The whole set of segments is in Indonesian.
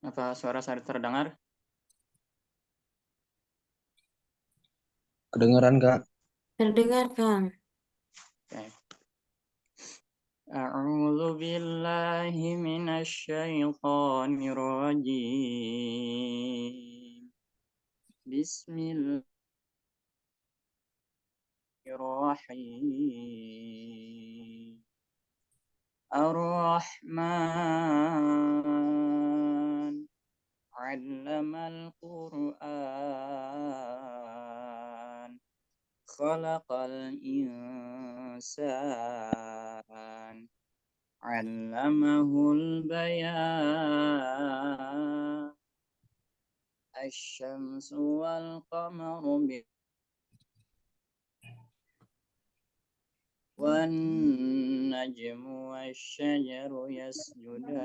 Apa suara saya terdengar? Kedengeran, Kak? Terdengar, Kang. Oke. A'udzu billahi minasyaitonir rajim. Bismillahirrahmanirrahim. Ar-Rahman 'allamal Qur'an. Khalaqal insan. 'Allamahul bayan. Asy-syamsu wal qamaru wan najmu wasy-syajaru yasjudan.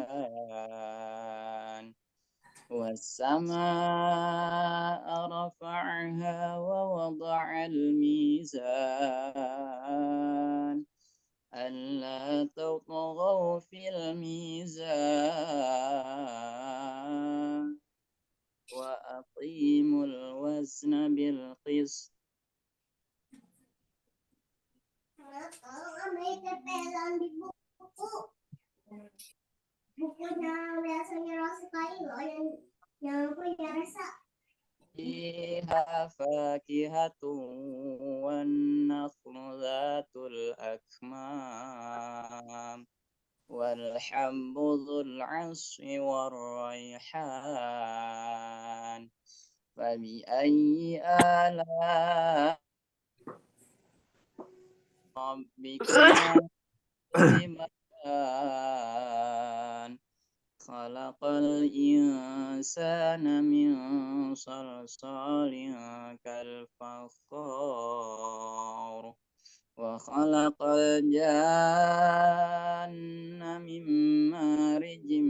Was-samaa'a rafa'aha wa wada'al mizan. Alla tatghaw fil mizan. Wa aqimul wazna bil qist. Tolong ambil tempelan di buku. Bukunya biasanya Rosi Kailo yang punya rasa. Fiha fakihatun wan nakhlu dhatul akmam wal habbu dhul 'asfi war rayhan. Fabi ayyi ala rabbikuma tukadziban. Khalaqal insana min salsalin kal fakhar. Wa khalaqal janna min marijim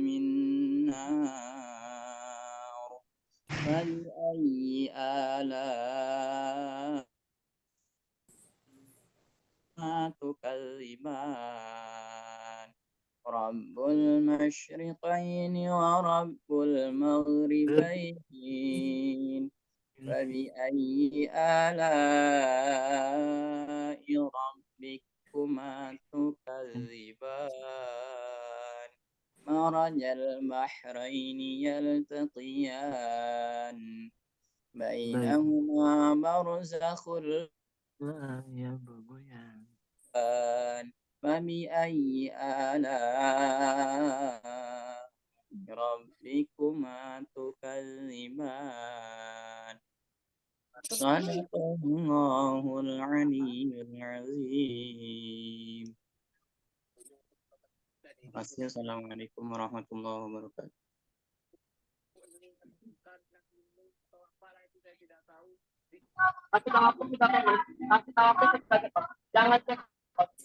min nar. Fabi ayyi ala tukadziban. Rabbul masyriqaini wa rabbul maghribain. Fabi ayyi ala'i rabbikuma tukadziban. Marajal bahraini yaltaqiyan. Bainahuma barzakhul Ya bergoyang. Fabi ayyi ala'i rabbikuma tukadziban. Sadaqallahul aliyyul azim. Terima kasih. Assalamualaikum warahmatullahi wabarakatuh.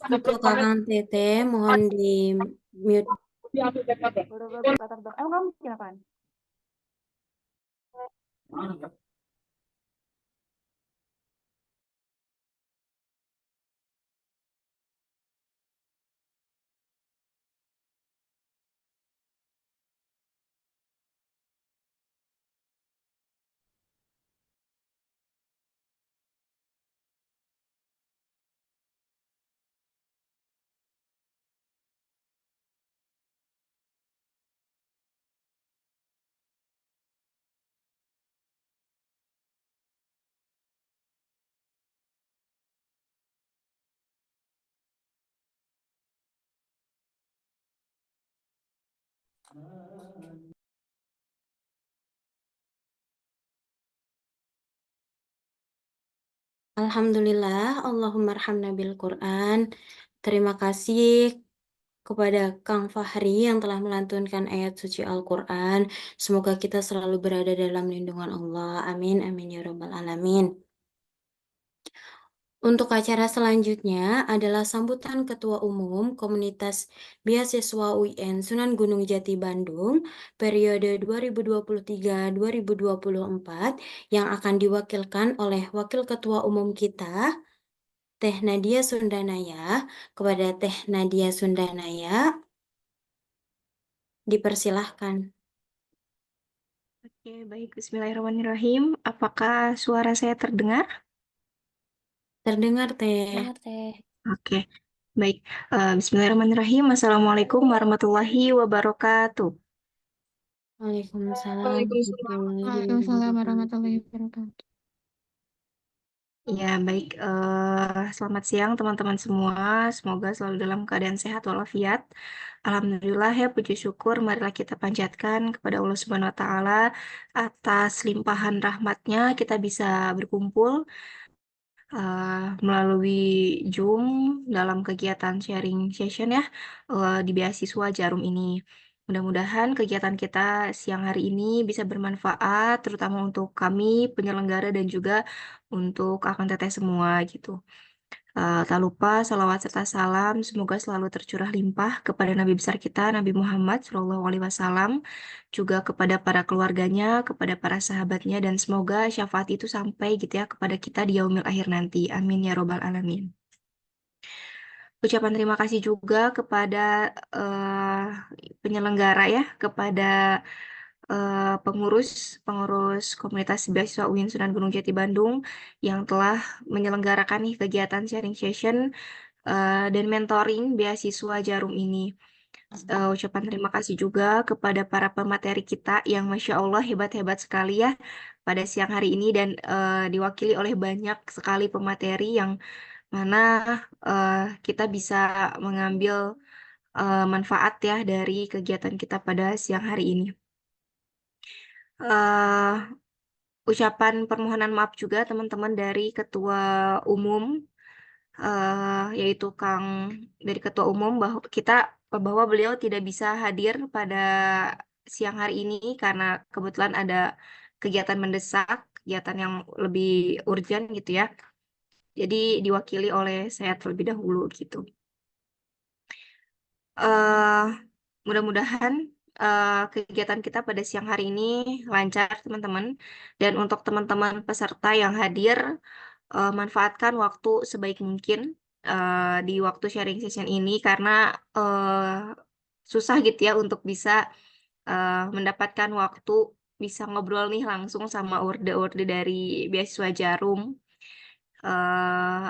Untuk Kakang Teteh, mohon di mute. Emang kamu bikin apaan? Alhamdulillah, Allahumma arhamna bil Quran. Terima kasih kepada Kang Fahri yang telah melantunkan ayat suci Al-Quran. Semoga kita selalu berada dalam lindungan Allah. Amin, amin ya rabbal alamin. Untuk acara selanjutnya adalah sambutan Ketua Umum Komunitas Beasiswa UIN Sunan Gunung Jati Bandung periode 2023-2024 yang akan diwakilkan oleh Wakil Ketua Umum kita, Teh Nadia Sundanaya. Kepada Teh Nadia Sundanaya, dipersilahkan. Oke, baik. Bismillahirrahmanirrahim. Apakah suara saya terdengar? Terdengar, Teh. Dengar Teh. Oke, baik. Bismillahirrahmanirrahim. Assalamualaikum warahmatullahi wabarakatuh. Waalaikumsalam Waalaikumsalam warahmatullahi warahmatullahi wabarakatuh. wabarakatuh. Ya, baik. Selamat siang teman-teman semua. Semoga selalu dalam keadaan sehat walafiat. Alhamdulillah ya, puji syukur. Marilah kita panjatkan kepada Allah Subhanahu Wa Taala atas limpahan rahmatnya kita bisa berkumpul melalui Zoom dalam kegiatan sharing session ya di beasiswa Jarum ini. Mudah-mudahan kegiatan kita siang hari ini bisa bermanfaat, terutama untuk kami penyelenggara dan juga untuk akun teteh semua gitu. Tak lupa salawat serta salam semoga selalu tercurah limpah kepada Nabi besar kita Nabi Muhammad SAW, juga kepada para keluarganya, kepada para sahabatnya, dan semoga syafaat itu sampai gitu ya kepada kita di yaumil akhir nanti. Amin ya robbal alamin. Ucapan terima kasih juga kepada penyelenggara ya, kepada pengurus komunitas beasiswa UIN Sunan Gunung Jati Bandung yang telah menyelenggarakan nih kegiatan sharing session dan mentoring beasiswa Jarum ini. Ucapan terima kasih juga kepada para pemateri kita yang Masya Allah hebat-hebat sekali ya pada siang hari ini, dan diwakili oleh banyak sekali pemateri yang mana kita bisa mengambil manfaat ya dari kegiatan kita pada siang hari ini. Ucapan permohonan maaf juga teman-teman dari Ketua Umum, yaitu dari Ketua Umum bahwa beliau tidak bisa hadir pada siang hari ini karena kebetulan ada kegiatan mendesak, kegiatan yang lebih urgent gitu ya. Jadi diwakili oleh saya terlebih dahulu gitu. Mudah-mudahan kegiatan kita pada siang hari ini lancar teman-teman. Dan untuk teman-teman peserta yang hadir, manfaatkan waktu sebaik mungkin di waktu sharing session ini karena susah gitu ya untuk bisa mendapatkan waktu bisa ngobrol nih langsung sama orde-orde dari beasiswa Jarum.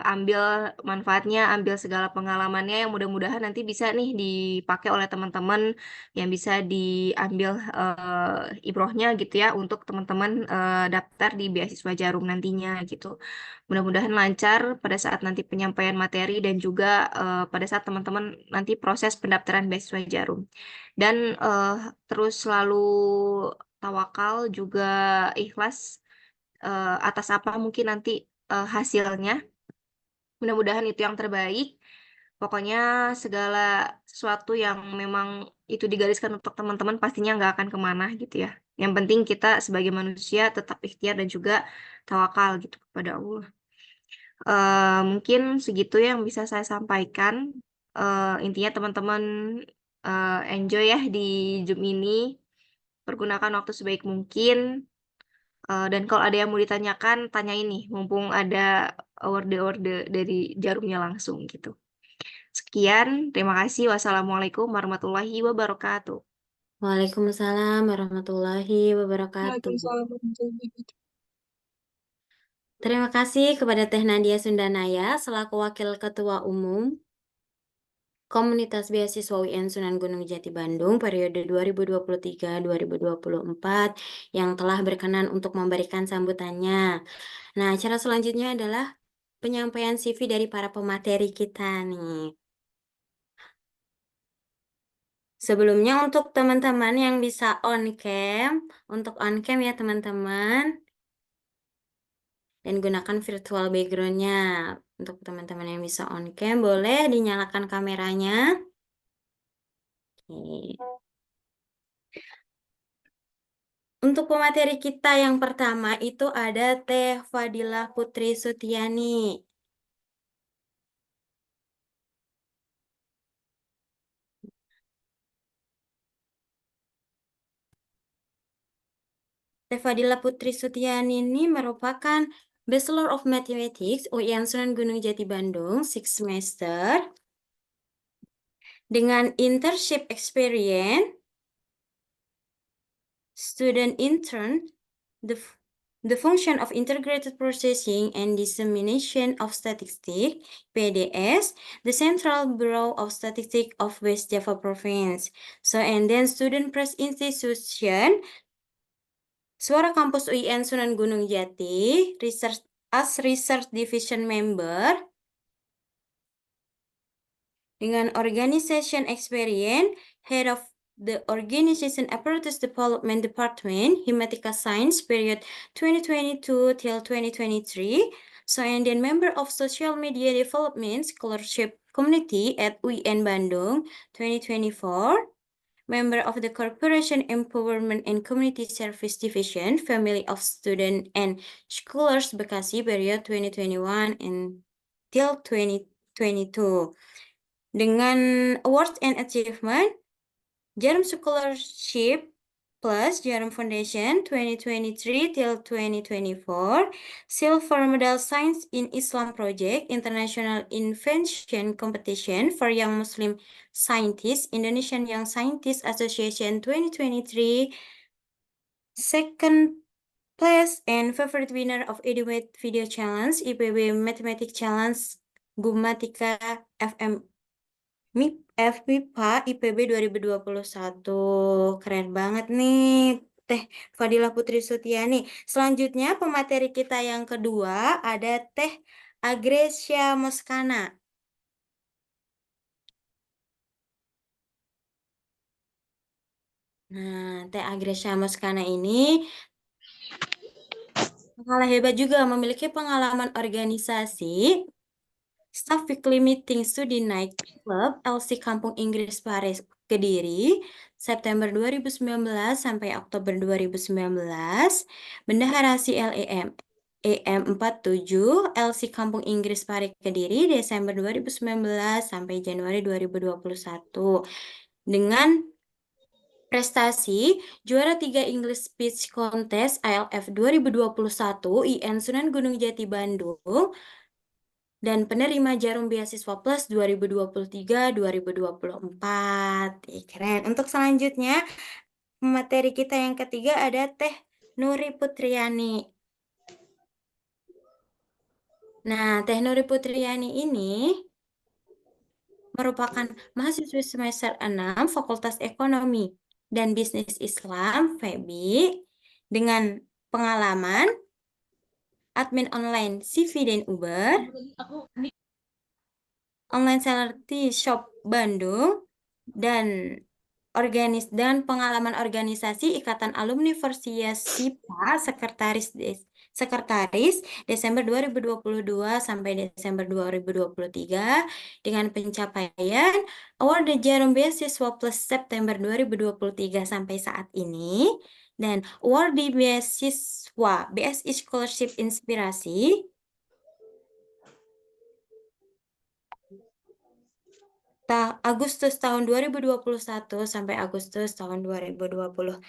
Ambil manfaatnya, ambil segala pengalamannya yang mudah-mudahan nanti bisa nih dipakai oleh teman-teman, yang bisa diambil ibrohnya gitu ya untuk teman-teman daftar di beasiswa Jarum nantinya gitu. Mudah-mudahan lancar pada saat nanti penyampaian materi dan juga pada saat teman-teman nanti proses pendaftaran beasiswa Jarum. Dan terus selalu tawakal juga ikhlas atas apa mungkin nanti hasilnya. Mudah-mudahan itu yang terbaik. Pokoknya segala sesuatu yang memang itu digariskan untuk teman-teman pastinya nggak akan kemana gitu ya. Yang penting kita sebagai manusia tetap ikhtiar dan juga tawakal gitu kepada Allah. Mungkin segitu yang bisa saya sampaikan. Intinya teman-teman enjoy ya di Zoom ini. Pergunakan waktu sebaik mungkin. Dan kalau ada yang mau ditanyakan, tanyain nih, mumpung ada orde-orde dari Jarumnya langsung gitu. Sekian, terima kasih. Wassalamualaikum warahmatullahi wabarakatuh. Waalaikumsalam warahmatullahi wabarakatuh. Waalaikumsalam warahmatullahi wabarakatuh. Terima kasih kepada Teh Nadia Sundanaya selaku Wakil Ketua Umum Komunitas Beasiswa UIN Sunan Gunung Jati Bandung periode 2023-2024 yang telah berkenan untuk memberikan sambutannya. Nah, acara selanjutnya adalah penyampaian CV dari para pemateri kita nih. Sebelumnya untuk teman-teman yang bisa on cam, untuk on cam ya teman-teman. Dan gunakan virtual background-nya. Untuk teman-teman yang bisa on cam, boleh dinyalakan kameranya. Oke. Untuk pemateri kita yang pertama itu ada Teh Fadilah Putri Sutiani. Teh Fadilah Putri Sutiani ini merupakan Bachelor of Mathematics UIN Sunan Gunung Jati Bandung 6 semester dengan internship experience, student intern the function of integrated processing and dissemination of statistics, PDS, the Central Bureau of Statistics of West Java Province. So, and then Student Press Institution, Suara Kampus UIN Sunan Gunung Jati, research division member, dengan organization experience, head of the Organization Apparatus Development Department, Himatika Science, period 2022 till 2023. So, and then member of Social Media Development Scholarship Committee at UIN Bandung, 2024. Member of the Corporation Empowerment and Community Service Division, Family of Student and Scholars Bekasi, period 2021 until 2022. Dengan awards and achievement, Jarum Scholarship plus Jarum Foundation 2023 till 2024, Silver Medal Science in Islam Project, International Invention Competition for Young Muslim Scientists, Indonesian Young Scientists Association 2023, second place and favorite winner of Eduwate Video Challenge, IPB Mathematics Challenge, Gumatika FMIPA IPB 2021. Keren banget nih, Teh Fadilah Putri Sutiani. Selanjutnya pemateri kita yang kedua ada Teh Agresya Moskana. Nah, Teh Agresya Moskana ini kalah hebat juga, memiliki pengalaman organisasi, Staff Weekly Meeting Studi Night Club LC Kampung Inggris Paris Kediri, September 2019 sampai Oktober 2019, Bendahara CLEM EM47 LC Kampung Inggris Paris Kediri, Desember 2019 sampai Januari 2021. Dengan prestasi juara 3 English Speech Contest ILF 2021 IN Sunan Gunung Jati Bandung, dan penerima Jarum Beasiswa Plus 2023-2024. Keren. Untuk selanjutnya, materi kita yang ketiga ada Teh Nuri Putriani. Nah, Teh Nuri Putriani ini merupakan mahasiswa semester 6 Fakultas Ekonomi dan Bisnis Islam, FEBI, dengan pengalaman admin online CV dan Uber, online seller T-Shop Bandung, dan pengalaman organisasi Ikatan Alumni Forsia SIPA Sekretaris Desember 2022 sampai Desember 2023 dengan pencapaian Award Jarum Beasiswa Plus September 2023 sampai saat ini, dan Award Beasiswa BSI Scholarship Inspirasi Agustus tahun 2021 sampai Agustus tahun 2023.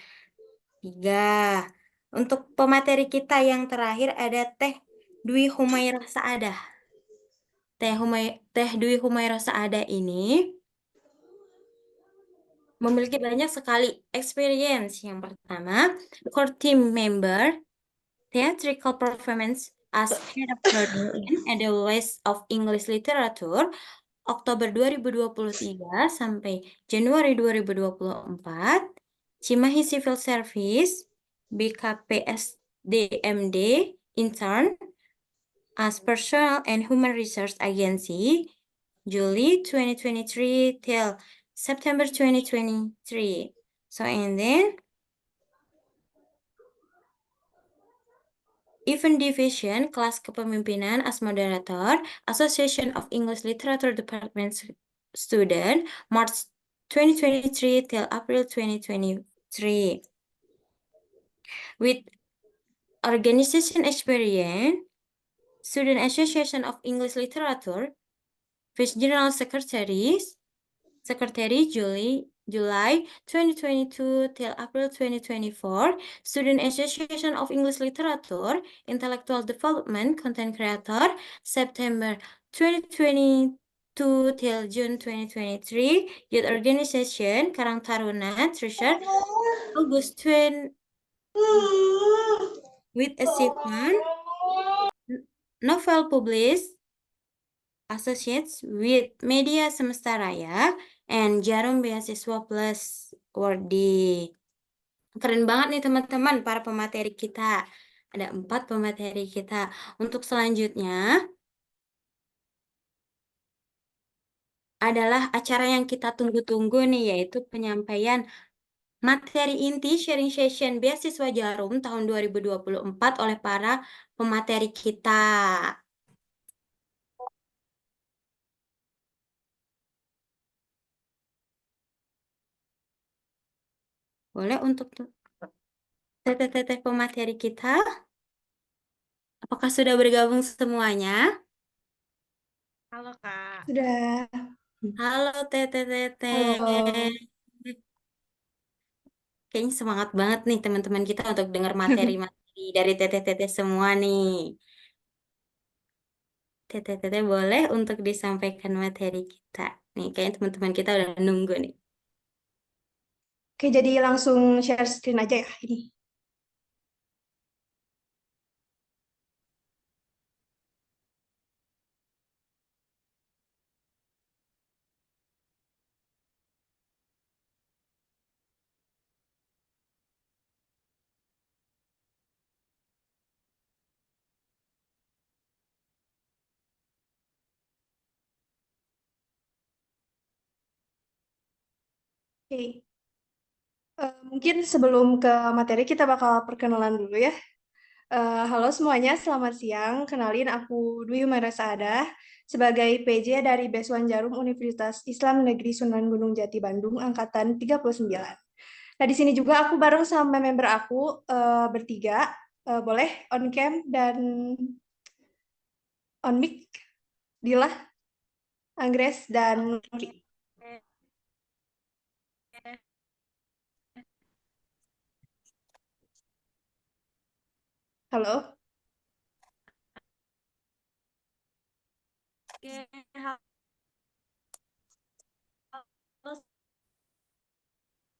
Untuk pemateri kita yang terakhir ada Teh Dwi Humairah Saadah. Teh Dwi Humairah Saadah ini memiliki banyak sekali experience. Yang pertama, core team member, theatrical performance as head of program at the West of English Literature, Oktober 2023 sampai Januari 2024, Cimahi Civil Service, BKPSDMD, intern, as Personal and Human Resource Agency, July 2023 till September 2023. So, and then, Event Division, kelas kepemimpinan as moderator, Association of English Literature Department Student, March 2023 till April 2023. With organization experience, Student Association of English Literature, Vice General Secretary, July 2022 till April 2024, Student Association of English Literature, Intellectual Development, Content Creator, September 2022 till June 2023, Youth Organization, Karang Taruna, Treasure, August with a second novel published associates with Media Semesta Raya and Jarum Beasiswa Plus Awardee. Keren banget nih teman-teman para pemateri kita. Ada 4 pemateri kita. Untuk selanjutnya adalah acara yang kita tunggu-tunggu nih, yaitu penyampaian materi inti sharing session Beasiswa Jarum tahun 2024 oleh para pemateri kita. Boleh untuk teteh-teteh pemateri kita? Apakah sudah bergabung semuanya? Halo Kak. Sudah. Halo teteh-teteh. Halo. Kayaknya semangat banget nih teman-teman kita untuk dengar materi-materi dari teteh-teteh semua nih. Teteh-teteh boleh untuk disampaikan materi kita. Nih, kayaknya teman-teman kita udah nunggu nih. Oke, jadi langsung share screen aja ya ini. Oke. Mungkin sebelum ke materi kita bakal perkenalan dulu ya. Halo semuanya, selamat siang. Kenalin aku Dwi Humaira Saadah sebagai PJ dari Besuan Jarum Universitas Islam Negeri Sunan Gunung Jati Bandung angkatan 39. Nah, di sini juga aku bareng sama member aku bertiga. Boleh on cam dan on mic Dila, Anggres dan Nuri. Halo. Oke, halo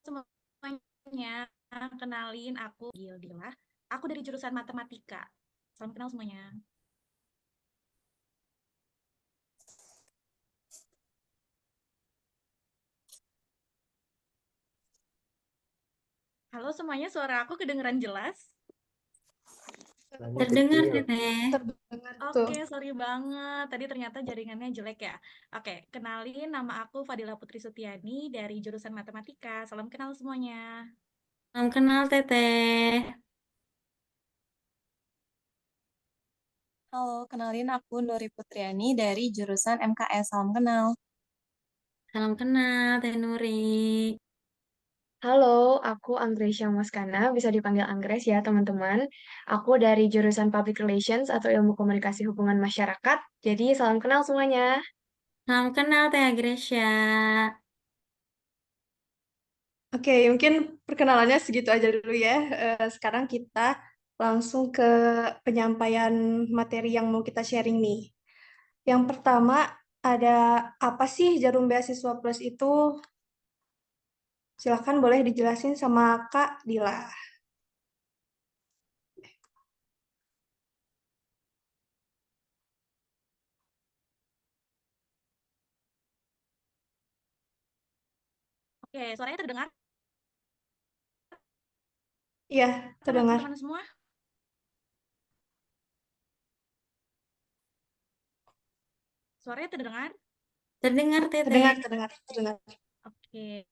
semuanya. Kenalin aku Gildila. Aku dari jurusan Matematika. Salam kenal semuanya. Halo semuanya, suara aku kedengeran jelas? Terdengar, kecil. teteh. Terdengar tuh. Oke, sorry banget. Tadi ternyata jaringannya jelek ya. Oke, kenalin nama aku Fadila Putri Sutiani dari jurusan Matematika. Salam kenal semuanya. Salam kenal, teteh. Halo, kenalin aku Nuri Putriani dari jurusan MKS. Salam kenal. Salam kenal, Teh Nuri. Halo, aku Anggresia Moskana, bisa dipanggil Anggres ya teman-teman. Aku dari jurusan Public Relations atau Ilmu Komunikasi Hubungan Masyarakat. Jadi salam kenal semuanya. Salam kenal, Teh Agresya. Oke, mungkin perkenalannya segitu aja dulu ya. Sekarang kita langsung ke penyampaian materi yang mau kita sharing nih. Yang pertama, ada apa sih Jarum Beasiswa Plus itu? Silakan boleh dijelasin sama Kak Dila. Oke, suaranya terdengar? Iya, terdengar. Teman-teman semua? Suaranya terdengar? Terdengar, Teteh. Terdengar. Oke.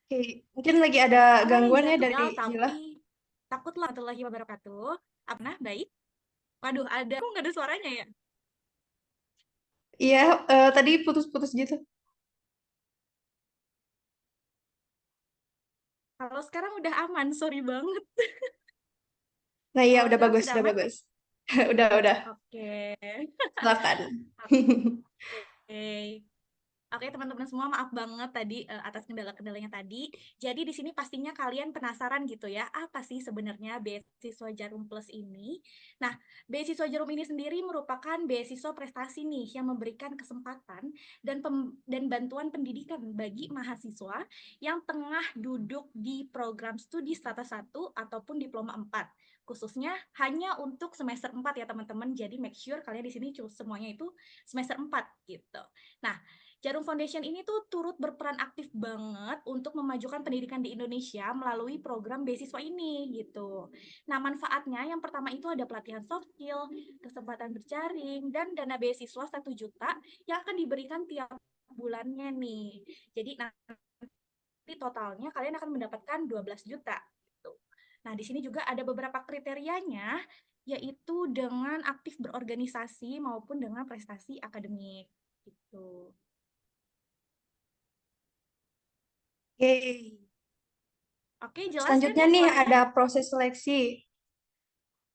Oke, mungkin lagi ada gangguan ya dari Tunggal, Dila. tapi takutlah warahmatullahi wabarakatuh. Apa baik? Waduh, ada. Kok nggak ada suaranya ya? Iya, tadi putus-putus gitu. Kalau sekarang udah aman, sorry banget. Nah, iya Kalau udah sekarang bagus, sudah udah aman? bagus. Udah. Oke. Silakan. Oke. Oke, teman-teman semua, maaf banget tadi atas kendala-kendalanya tadi. Jadi di sini pastinya kalian penasaran gitu ya, apa sih sebenarnya beasiswa Jarum Plus ini? Nah, beasiswa Jarum ini sendiri merupakan beasiswa prestasi nih yang memberikan kesempatan dan bantuan pendidikan bagi mahasiswa yang tengah duduk di program studi status 1 ataupun diploma 4. Khususnya hanya untuk semester 4 ya teman-teman. Jadi make sure kalian di sini semuanya itu semester 4 gitu. Nah, Jarum Foundation ini tuh turut berperan aktif banget untuk memajukan pendidikan di Indonesia melalui program beasiswa ini gitu. Nah, manfaatnya yang pertama itu ada pelatihan soft skill, kesempatan berjaring, dan dana beasiswa 1 juta yang akan diberikan tiap bulannya nih. Jadi nanti totalnya kalian akan mendapatkan 12 juta gitu. Nah, di sini juga ada beberapa kriterianya, yaitu dengan aktif berorganisasi maupun dengan prestasi akademik gitu. Oke. Oke, jelas kan Selanjutnya ya nih suaranya? ada proses seleksi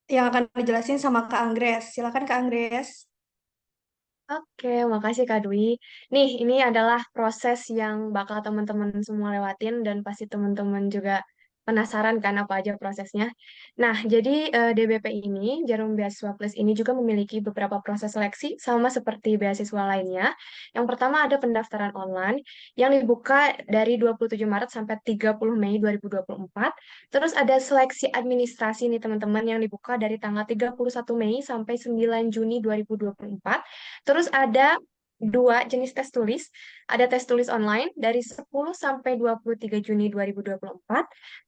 yang akan dijelasin sama Kak Anggres. Silakan Kak Anggres. Oke, makasih Kak Dwi. Nih, ini adalah proses yang bakal teman-teman semua lewatin dan pasti teman-teman juga penasaran kan apa aja prosesnya. Nah, jadi DBP ini, Jarum Beasiswa Plus ini juga memiliki beberapa proses seleksi sama seperti beasiswa lainnya. Yang pertama ada pendaftaran online yang dibuka dari 27 Maret sampai 30 Mei 2024. Terus ada seleksi administrasi nih teman-teman yang dibuka dari tanggal 31 Mei sampai 9 Juni 2024. Terus ada dua jenis tes tulis. Ada tes tulis online dari 10 sampai 23 Juni 2024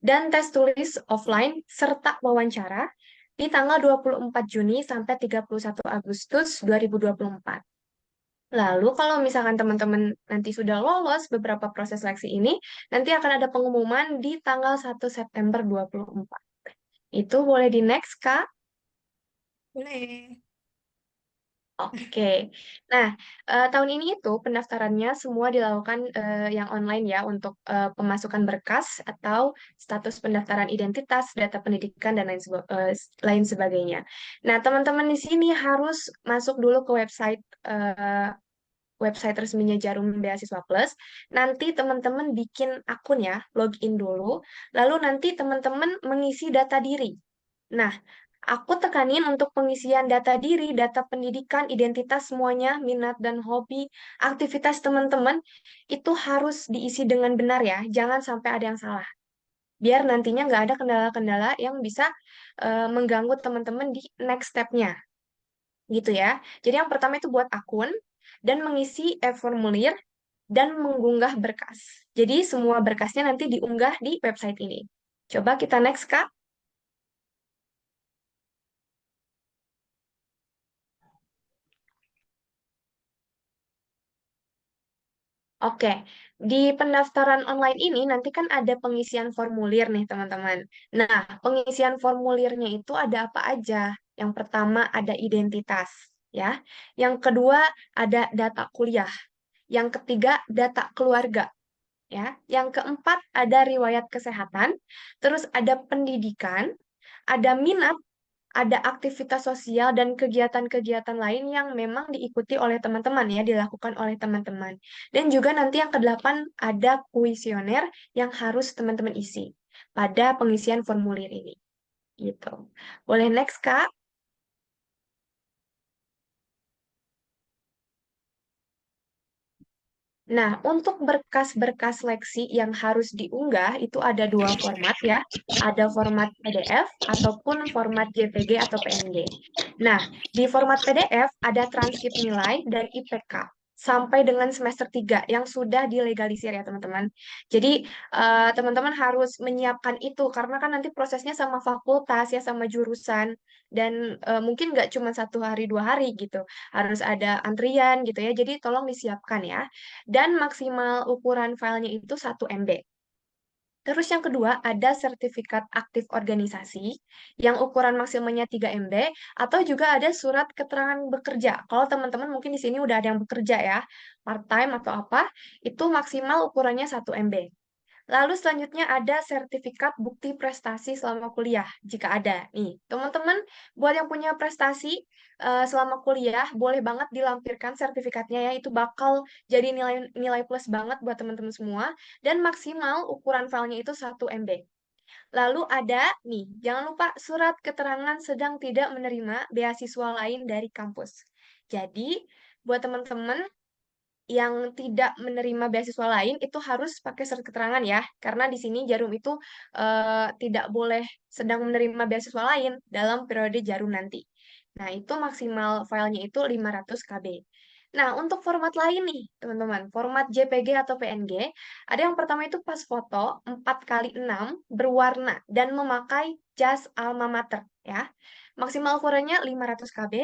dan tes tulis offline serta wawancara di tanggal 24 Juni sampai 31 Agustus 2024. Lalu kalau misalkan teman-teman nanti sudah lolos beberapa proses seleksi ini, nanti akan ada pengumuman di tanggal 1 September 2024. Itu boleh di next, Kak? Boleh. Oke, nah tahun ini itu pendaftarannya semua dilakukan yang online ya untuk pemasukan berkas atau status pendaftaran identitas, data pendidikan dan lain sebagainya. Nah teman-teman di sini harus masuk dulu ke website resminya Jarum Beasiswa Plus. Nanti teman-teman bikin akun ya, login dulu, lalu nanti teman-teman mengisi data diri. Nah, aku tekanin untuk pengisian data diri, data pendidikan, identitas semuanya, minat dan hobi, aktivitas teman-teman itu harus diisi dengan benar ya. Jangan sampai ada yang salah. Biar nantinya nggak ada kendala-kendala yang bisa mengganggu teman-teman di next step-nya. Gitu ya. Jadi yang pertama itu buat akun dan mengisi e-formulir dan mengunggah berkas. Jadi semua berkasnya nanti diunggah di website ini. Coba kita next, Kak. Oke, di pendaftaran online ini nanti kan ada pengisian formulir nih teman-teman. Nah, pengisian formulirnya itu ada apa aja? Yang pertama ada identitas, ya. Yang kedua ada data kuliah. Yang ketiga data keluarga, ya. Yang keempat ada riwayat kesehatan, terus ada pendidikan, ada minat, ada aktivitas sosial dan kegiatan-kegiatan lain yang memang diikuti oleh teman-teman ya, dilakukan oleh teman-teman. Dan juga nanti yang kedelapan ada kuesioner yang harus teman-teman isi pada pengisian formulir ini. Gitu. Boleh next, Kak? Nah, untuk berkas-berkas seleksi yang harus diunggah itu ada dua format ya. Ada format PDF ataupun format JPG atau PNG. Nah, di format PDF ada transkrip nilai dan IPK sampai dengan semester 3 yang sudah dilegalisir ya teman-teman. Jadi teman-teman harus menyiapkan itu karena kan nanti prosesnya sama fakultas ya sama jurusan dan mungkin nggak cuma 1 hari 2 hari gitu, harus ada antrian gitu ya. Jadi tolong disiapkan ya. Dan maksimal ukuran filenya itu 1 MB. Terus yang kedua ada sertifikat aktif organisasi yang ukuran maksimalnya 3 MB atau juga ada surat keterangan bekerja. Kalau teman-teman mungkin di sini udah ada yang bekerja ya, part-time atau apa, itu maksimal ukurannya 1 MB. Lalu selanjutnya ada sertifikat bukti prestasi selama kuliah, jika ada. Nih, teman-teman, buat yang punya prestasi selama kuliah, boleh banget dilampirkan sertifikatnya ya, itu bakal jadi nilai plus banget buat teman-teman semua, dan maksimal ukuran filenya itu 1 MB. Lalu ada nih, jangan lupa surat keterangan sedang tidak menerima beasiswa lain dari kampus. Jadi, buat teman-teman yang tidak menerima beasiswa lain itu harus pakai surat keterangan ya, karena di sini Jarum itu tidak boleh sedang menerima beasiswa lain dalam periode Jarum nanti. Nah, itu maksimal filenya itu 500 KB. Nah, untuk format lain nih, teman-teman, format JPG atau PNG, ada yang pertama itu pas foto 4x6 berwarna dan memakai jas alma mater ya. Maksimal ukurannya 500 KB.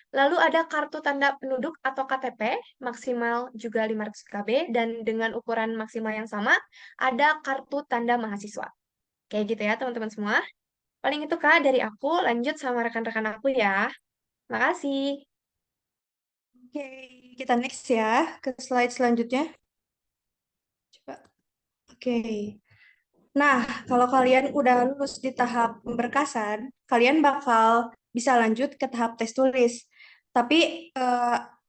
Lalu ada kartu tanda penduduk atau KTP, maksimal juga 500 KB, dan dengan ukuran maksimal yang sama, ada kartu tanda mahasiswa. Kayak gitu ya, teman-teman semua. Paling itu, Kak, dari aku. Lanjut sama rekan-rekan aku ya. Makasih. Oke, kita next ya ke slide selanjutnya. Coba. Oke. Nah, kalau kalian udah lulus di tahap pemberkasan, kalian bakal bisa lanjut ke tahap tes tulis. Tapi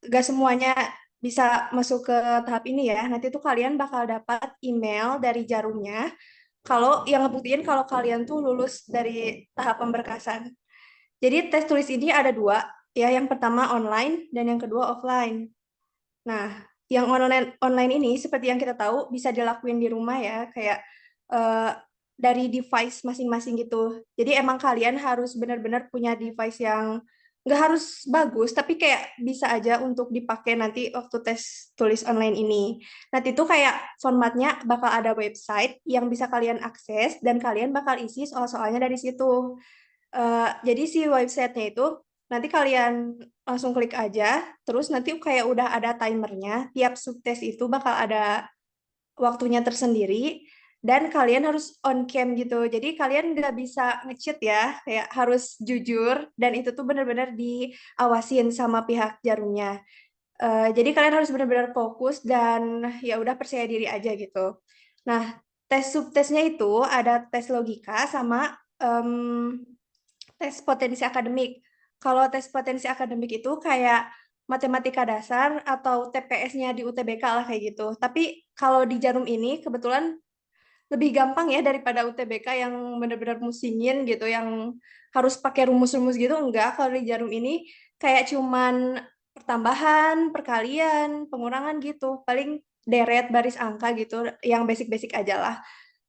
gak semuanya bisa masuk ke tahap ini ya. Nanti tuh kalian bakal dapat email dari Jarumnya kalau yang ngebuktiin kalau kalian tuh lulus dari tahap pemberkasan. Jadi tes tulis ini ada dua, ya. Yang pertama online dan yang kedua offline. Nah, yang online ini seperti yang kita tahu bisa dilakuin di rumah ya, kayak eh, dari device masing-masing gitu. Jadi emang kalian harus benar-benar punya device yang nggak harus bagus, tapi kayak bisa aja untuk dipakai nanti waktu tes tulis online ini. Nanti itu kayak formatnya bakal ada website yang bisa kalian akses dan kalian bakal isi soal-soalnya dari situ. Jadi si websitenya itu nanti kalian langsung klik aja, terus nanti kayak udah ada timernya, tiap subtes itu bakal ada waktunya tersendiri, dan kalian harus on cam gitu. Jadi kalian nggak bisa nge-cheat ya, kayak harus jujur, dan itu tuh benar-benar diawasin sama pihak Jarumnya. Jadi kalian harus benar-benar fokus dan ya udah percaya diri aja gitu. Nah, tes subtesnya itu ada tes logika sama tes potensi akademik. Kalau tes potensi akademik itu kayak matematika dasar atau TPS-nya di UTBK lah kayak gitu. Tapi kalau di Jarum ini kebetulan lebih gampang ya daripada UTBK yang benar-benar musingin gitu, yang harus pakai rumus-rumus gitu. Enggak, kalau di Jarum ini kayak cuman pertambahan, perkalian, pengurangan gitu. Paling deret baris angka gitu, yang basic-basic aja lah.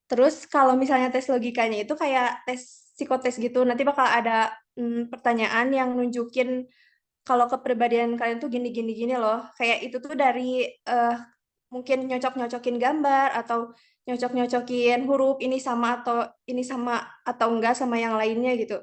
Terus kalau misalnya tes logikanya itu kayak tes psikotes gitu, nanti bakal ada pertanyaan yang nunjukin kalau kepribadian kalian tuh gini gini gini loh. Kayak itu tuh dari mungkin nyocok-nyocokin gambar atau nyocok-nyocokin huruf ini sama atau enggak sama yang lainnya gitu.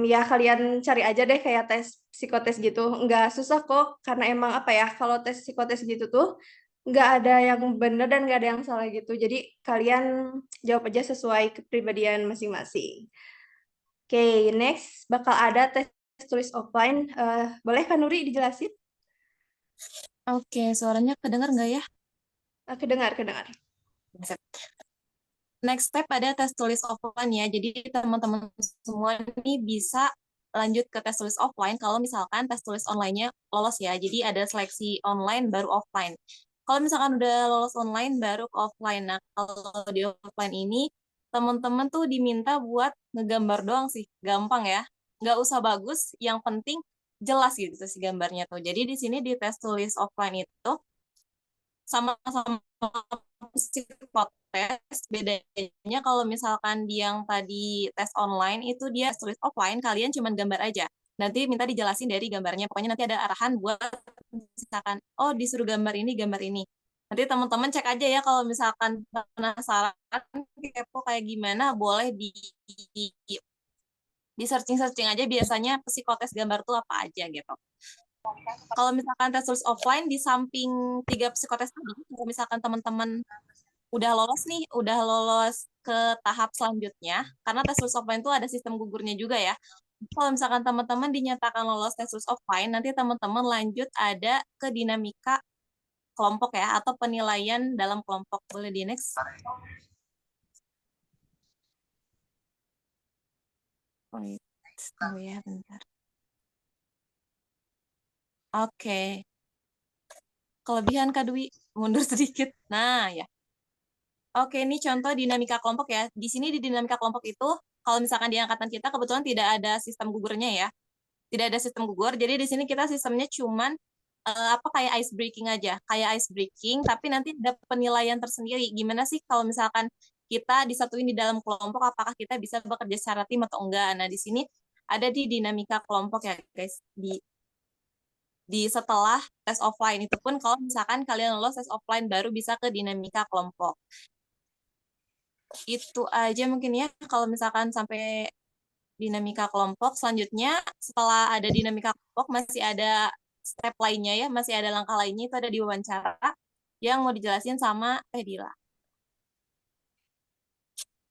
Ya kalian cari aja deh kayak tes psikotes gitu. Enggak susah kok karena emang apa ya, kalau tes psikotes gitu tuh nggak ada yang benar dan nggak ada yang salah gitu. Jadi kalian jawab aja sesuai kepribadian masing-masing. Oke, next bakal ada tes tulis offline. Boleh kan Nuri dijelasin? Oke, suaranya kedengar nggak ya? Kedengar, kedengar. Sip. Next step ada tes tulis offline ya. Jadi teman-teman semua ini bisa lanjut ke tes tulis offline kalau misalkan tes tulis online-nya lolos ya. Jadi ada seleksi online baru offline. Kalau misalkan udah lolos online baru ke offline. Nah, kalau di offline ini teman-teman tuh diminta buat ngegambar doang sih. Gampang ya. Nggak usah bagus, yang penting jelas gitu sih gambarnya tuh. Jadi di sini di tes tulis offline itu sama-sama psikotes, bedanya kalau misalkan yang tadi tes online itu dia tulis offline, kalian cuma gambar aja. Nanti minta dijelasin dari gambarnya. Pokoknya nanti ada arahan buat misalkan, oh disuruh gambar ini, gambar ini. Nanti teman-teman cek aja ya kalau misalkan penasaran kepo kayak gimana, boleh di searching-searching aja biasanya psikotes gambar tuh apa aja gitu. Kalau misalkan tes tulis offline di samping 3 psikotes tadi, kalau misalkan teman-teman udah lolos nih, udah lolos ke tahap selanjutnya, karena tes tulis offline itu ada sistem gugurnya juga ya. Kalau misalkan teman-teman dinyatakan lolos tes tulis offline, nanti teman-teman lanjut ada ke dinamika kelompok ya, atau penilaian dalam kelompok. Boleh di next? Wait, tunggu ya bentar. Oke. Kelebihan Kak Dwi, mundur sedikit. Nah, ya. Oke, ini contoh dinamika kelompok ya. Di sini di dinamika kelompok itu, kalau misalkan di angkatan kita kebetulan tidak ada sistem gugurnya ya. Tidak ada sistem gugur. Jadi di sini kita sistemnya cuman kayak ice breaking aja. Kayak ice breaking, tapi nanti ada penilaian tersendiri. Gimana sih kalau misalkan kita disatuin di dalam kelompok, apakah kita bisa bekerja secara tim atau enggak? Nah, di sini ada di dinamika kelompok ya, guys. Di setelah tes offline itu pun kalau misalkan kalian lolos tes offline baru bisa ke dinamika kelompok. Itu aja mungkin ya kalau misalkan sampai dinamika kelompok. Selanjutnya setelah ada dinamika kelompok masih ada step lainnya ya, masih ada langkah lainnya, itu ada di wawancara yang mau dijelasin sama Dila.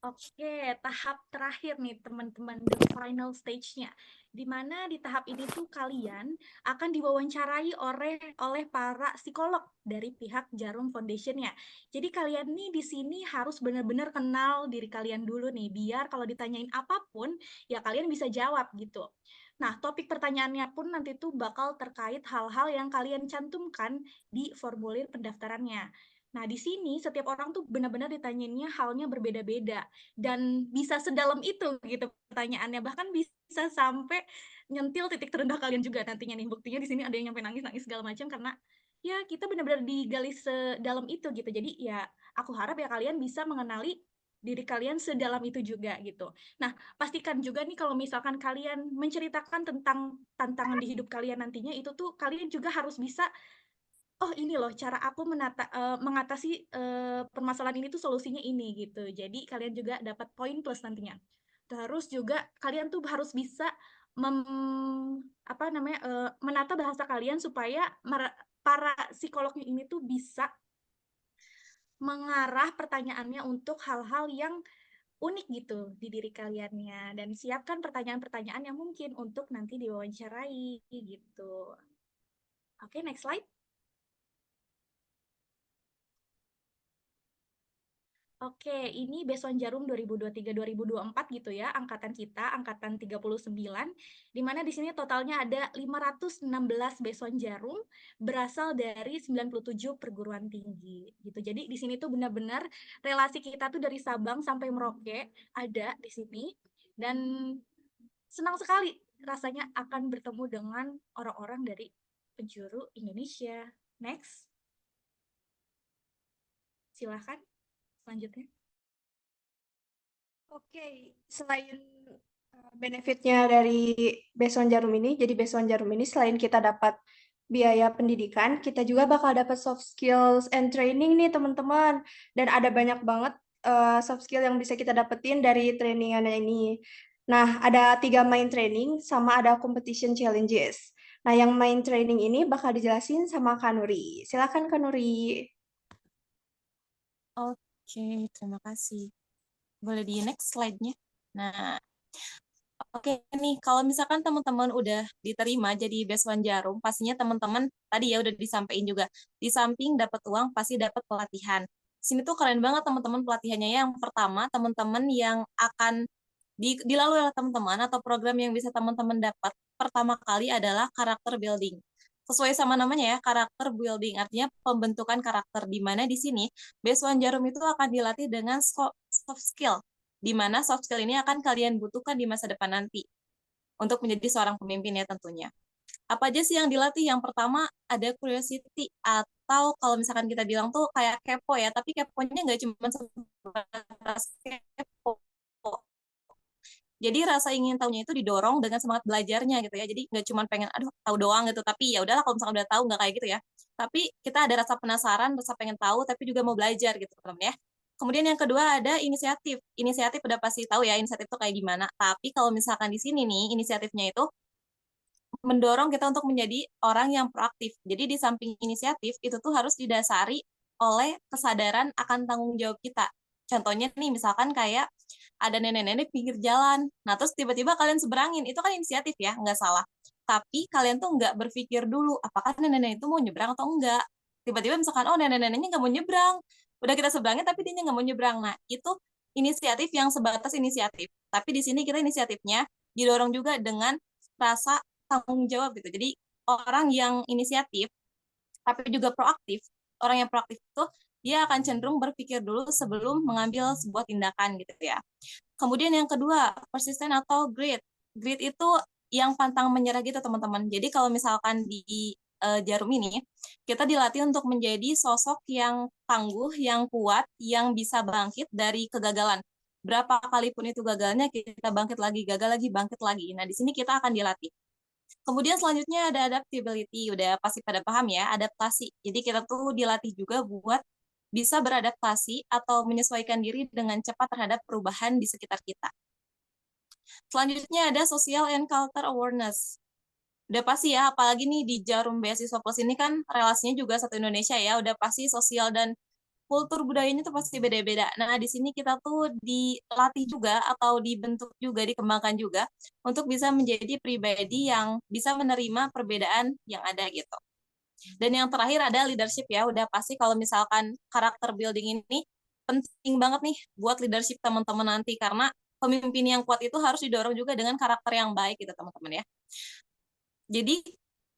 Oke, tahap terakhir nih teman-teman, the final stage-nya. Di mana di tahap ini tuh kalian akan diwawancarai oleh para psikolog dari pihak Jarum Foundation-nya. Jadi kalian nih di sini harus benar-benar kenal diri kalian dulu nih, biar kalau ditanyain apapun, ya kalian bisa jawab gitu. Nah, topik pertanyaannya pun nanti tuh bakal terkait hal-hal yang kalian cantumkan di formulir pendaftarannya. Nah, di sini setiap orang tuh benar-benar ditanyainnya halnya berbeda-beda dan bisa sedalam itu gitu pertanyaannya, bahkan bisa sampai nyentil titik terendah kalian juga nantinya nih. Buktinya di sini ada yang nyampe nangis-nangis segala macam karena ya kita benar-benar digali sedalam itu gitu. Jadi ya aku harap ya kalian bisa mengenali diri kalian sedalam itu juga gitu. Nah, pastikan juga nih kalau misalkan kalian menceritakan tentang tantangan di hidup kalian nantinya, itu tuh kalian juga harus bisa, oh ini loh cara aku mengatasi permasalahan ini tuh solusinya ini gitu. Jadi kalian juga dapat poin plus nantinya. Terus juga kalian tuh harus bisa menata bahasa kalian supaya para psikolognya ini tuh bisa mengarah pertanyaannya untuk hal-hal yang unik gitu di diri kaliannya, dan siapkan pertanyaan-pertanyaan yang mungkin untuk nanti diwawancarai gitu. Oke, next slide. Oke, ini Beson Jarum 2023-2024 gitu ya, angkatan kita, angkatan 39, di mana di sini totalnya ada 516 Beson Jarum berasal dari 97 perguruan tinggi gitu. Jadi di sini tuh benar-benar relasi kita tuh dari Sabang sampai Merauke ada di sini, dan senang sekali rasanya akan bertemu dengan orang-orang dari penjuru Indonesia. Next. Silahkan. Selanjutnya. Oke, selain benefitnya dari Beson Jarum ini, jadi Beson Jarum ini selain kita dapat biaya pendidikan, kita juga bakal dapat soft skills and training nih teman-teman. Dan ada banyak banget soft skill yang bisa kita dapetin dari trainingannya ini. Nah, ada 3 main training sama ada competition challenges. Nah, yang main training ini bakal dijelasin sama Kanuri. Silakan Kanuri. Oke, terima kasih. Boleh di next slide-nya. Nah, oke nih, kalau misalkan teman-teman udah diterima jadi Beson Jarum, pastinya teman-teman tadi ya udah disampaikan juga. Di samping dapat uang, pasti dapat pelatihan. Sini tuh keren banget teman-teman pelatihannya. Yang pertama, teman-teman yang akan dilalui oleh teman-teman atau program yang bisa teman-teman dapat pertama kali adalah karakter building. Sesuai sama namanya ya, karakter building, artinya pembentukan karakter, di mana di sini Beson Jarum itu akan dilatih dengan soft skill, di mana soft skill ini akan kalian butuhkan di masa depan nanti untuk menjadi seorang pemimpin ya tentunya. Apa aja sih yang dilatih? Yang pertama ada curiosity, atau kalau misalkan kita bilang tuh kayak kepo ya, tapi keponya nggak cuma sebatas kepo. Jadi rasa ingin tahunya itu didorong dengan semangat belajarnya gitu ya. Jadi nggak cuma pengen aduh tahu doang gitu, tapi ya udahlah kalau misalkan udah tahu nggak kayak gitu ya. Tapi kita ada rasa penasaran, rasa pengen tahu, tapi juga mau belajar gitu teman-teman ya. Kemudian yang kedua ada inisiatif. Inisiatif udah pasti tahu ya inisiatif itu kayak gimana. Tapi kalau misalkan di sini nih inisiatifnya itu mendorong kita untuk menjadi orang yang proaktif. Jadi di samping inisiatif itu tuh harus didasari oleh kesadaran akan tanggung jawab kita. Contohnya nih misalkan kayak ada nenek-nenek pinggir jalan. Nah terus tiba-tiba kalian seberangin, itu kan inisiatif ya, nggak salah. Tapi kalian tuh nggak berpikir dulu apakah nenek-nenek itu mau nyebrang atau enggak. Tiba-tiba misalkan, oh nenek-neneknya nggak mau nyebrang. Udah kita seberangin, tapi dia nggak mau nyebrang. Nah, itu inisiatif yang sebatas inisiatif. Tapi di sini kita inisiatifnya didorong juga dengan rasa tanggung jawab gitu. Jadi orang yang inisiatif, tapi juga proaktif, orang yang proaktif itu dia akan cenderung berpikir dulu sebelum mengambil sebuah tindakan gitu ya. Kemudian yang kedua, persisten atau grit. Grit itu yang pantang menyerah gitu teman-teman. Jadi kalau misalkan di Jarum ini, kita dilatih untuk menjadi sosok yang tangguh, yang kuat, yang bisa bangkit dari kegagalan. Berapa kali pun itu gagalnya, kita bangkit lagi, gagal lagi, bangkit lagi. Nah, di sini kita akan dilatih. Kemudian selanjutnya ada adaptability, udah pasti pada paham ya, adaptasi. Jadi kita tuh dilatih juga buat bisa beradaptasi atau menyesuaikan diri dengan cepat terhadap perubahan di sekitar kita. Selanjutnya ada social and culture awareness. Udah pasti ya, apalagi nih di Jarum Beasiswa Plus ini kan relasinya juga satu Indonesia ya, udah pasti sosial dan kultur budayanya tuh pasti beda-beda. Nah, di sini kita tuh dilatih juga atau dibentuk juga, dikembangkan juga untuk bisa menjadi pribadi yang bisa menerima perbedaan yang ada gitu. Dan yang terakhir ada leadership ya, udah pasti kalau misalkan karakter building ini penting banget nih buat leadership teman-teman nanti, karena pemimpin yang kuat itu harus didorong juga dengan karakter yang baik gitu teman-teman ya. Jadi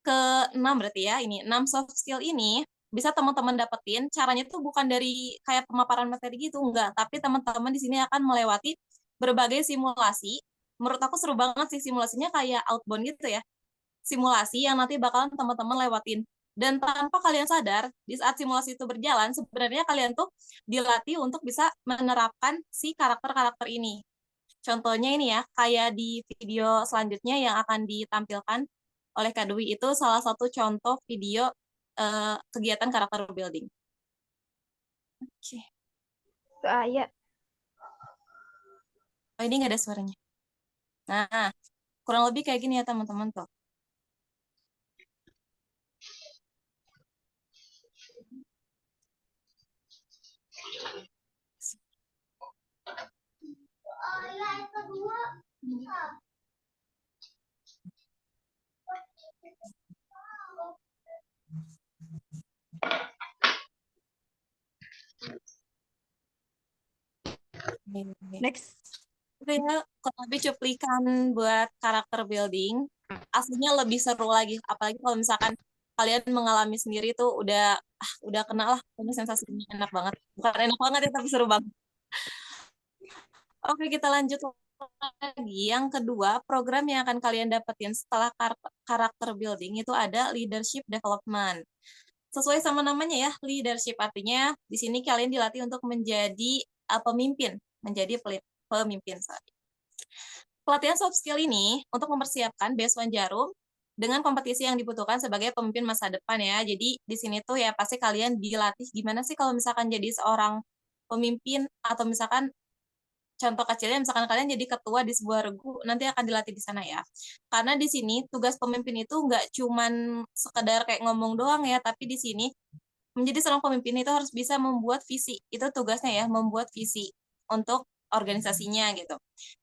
ke-6 berarti ya, ini 6 soft skill ini bisa teman-teman dapetin, caranya tuh bukan dari kayak pemaparan materi gitu, enggak, tapi teman-teman di sini akan melewati berbagai simulasi. Menurut aku seru banget sih simulasinya, kayak outbound gitu ya. Simulasi yang nanti bakalan teman-teman lewatin. Dan tanpa kalian sadar, di saat simulasi itu berjalan, sebenarnya kalian tuh dilatih untuk bisa menerapkan si karakter-karakter ini. Contohnya ini ya, kayak di video selanjutnya yang akan ditampilkan oleh Kak Dwi, itu salah satu contoh video kegiatan karakter building. Oke. Ayah. Oh, ini nggak ada suaranya. Nah, kurang lebih kayak gini ya teman-teman tuh. Next. Itu ya kurang lebih cuplikan buat karakter building. Aslinya lebih seru lagi, apalagi kalau misalkan kalian mengalami sendiri tuh udah kena lah, ini sensasinya enak banget. Bukan enak banget ya, tapi seru banget. Oke, kita lanjut lagi. Yang kedua, program yang akan kalian dapetin setelah karakter building itu ada leadership development. Sesuai sama namanya ya, leadership artinya di sini kalian dilatih untuk menjadi pemimpin, menjadi pemimpin. Pelatihan soft skill ini untuk mempersiapkan beasiswa Jarum dengan kompetisi yang dibutuhkan sebagai pemimpin masa depan ya. Jadi di sini tuh ya pasti kalian dilatih gimana sih kalau misalkan jadi seorang pemimpin, atau misalkan contoh kecilnya misalkan kalian jadi ketua di sebuah regu, nanti akan dilatih di sana ya. Karena di sini tugas pemimpin itu nggak cuman sekedar kayak ngomong doang ya, tapi di sini menjadi seorang pemimpin itu harus bisa membuat visi. Itu tugasnya ya, membuat visi untuk organisasinya gitu.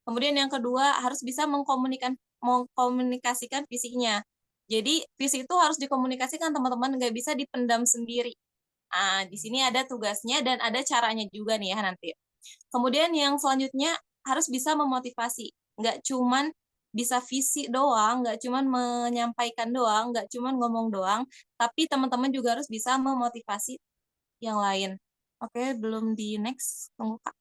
Kemudian yang kedua, harus bisa mengkomunikasikan visinya. Jadi visi itu harus dikomunikasikan teman-teman, nggak bisa dipendam sendiri. Nah, di sini ada tugasnya dan ada caranya juga nih ya nanti. Kemudian yang selanjutnya harus bisa memotivasi. Nggak cuman bisa visi doang, nggak cuman menyampaikan doang, nggak cuman ngomong doang, tapi teman-teman juga harus bisa memotivasi yang lain. Oke, belum di next. Tunggu, Kak.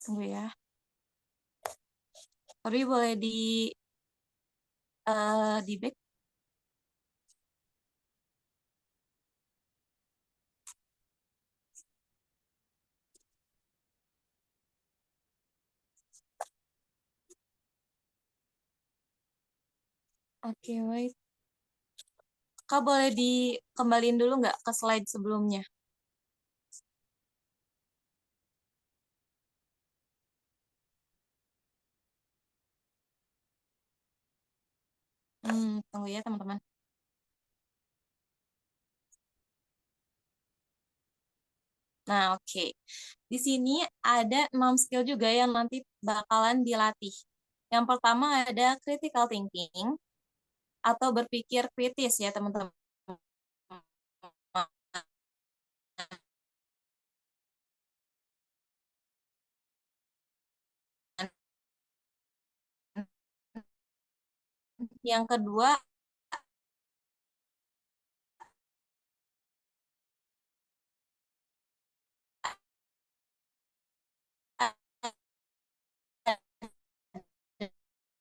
Tunggu ya. Tapi boleh di back. Oke, wait. Kak boleh dikembaliin dulu nggak ke slide sebelumnya? Tunggu ya teman-teman. Nah, oke. Di sini ada 6 skill juga yang nanti bakalan dilatih. Yang pertama ada critical thinking atau berpikir kritis ya teman-teman. Yang kedua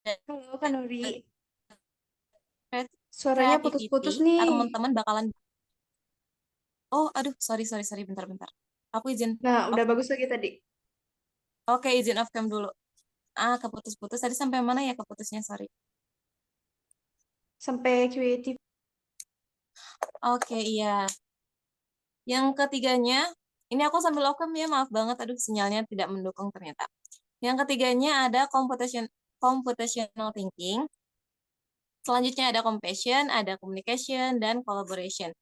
Halo, Kak Nuri. ada Suaranya creativity. putus-putus nih. Teman-teman bakalan aduh, sorry, bentar. Aku izin Nah, udah off. bagus lagi tadi. Oke, izin off cam dulu. Keputus-putus. Tadi sampai mana ya keputusnya, sorry. Sampai creative. Oke, iya. Yang ketiganya, ini aku sambil off cam ya, maaf banget, aduh sinyalnya tidak mendukung ternyata. Yang ketiganya ada computational thinking. Selanjutnya ada compassion, ada communication, dan collaboration.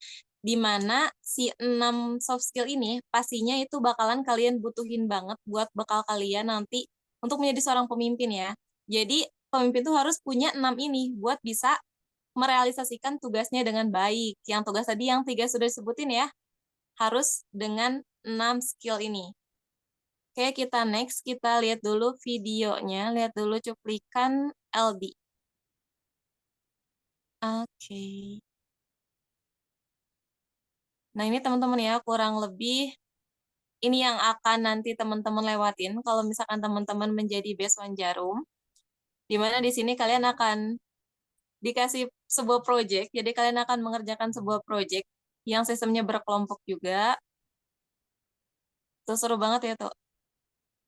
Di mana si 6 soft skill ini pastinya itu bakalan kalian butuhin banget buat bekal kalian nanti untuk menjadi seorang pemimpin ya. Jadi pemimpin tuh harus punya 6 ini buat bisa merealisasikan tugasnya dengan baik. Yang tugas tadi yang 3 sudah disebutin ya, harus dengan 6 skill ini. Oke, kita next, kita lihat dulu videonya, lihat dulu cuplikan LD. Oke. Nah, ini teman-teman ya, kurang lebih ini yang akan nanti teman-teman lewatin kalau misalkan teman-teman menjadi Beasiswa Jarum. Di mana di sini kalian akan dikasih sebuah project, jadi kalian akan mengerjakan sebuah project yang sistemnya berkelompok juga. Tuh seru banget ya tuh.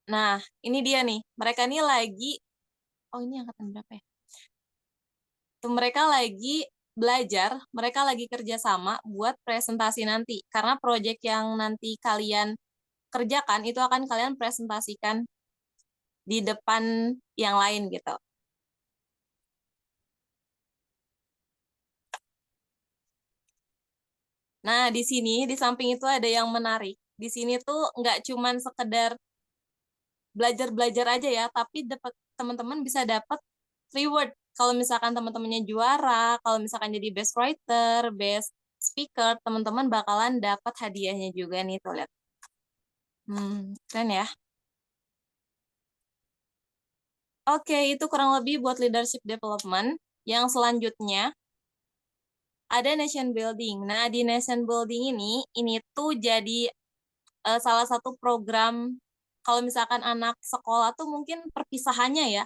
Nah, ini dia nih. Mereka ini lagi, ini angkatan berapa ya? Tuh mereka lagi belajar, mereka lagi kerjasama buat presentasi nanti. Karena project yang nanti kalian kerjakan itu akan kalian presentasikan di depan yang lain gitu. Nah, di sini, di samping itu ada yang menarik. Di sini tuh nggak cuman sekedar belajar-belajar aja ya, tapi teman-teman bisa dapat reward. Kalau misalkan teman-temannya juara, kalau misalkan jadi best writer, best speaker, teman-teman bakalan dapat hadiahnya juga nih, tuh lihat. Keren ya. Oke, itu kurang lebih buat leadership development. Yang selanjutnya, ada nation building. Nah, di nation building ini tuh jadi salah satu program kalau misalkan anak sekolah tuh mungkin perpisahannya ya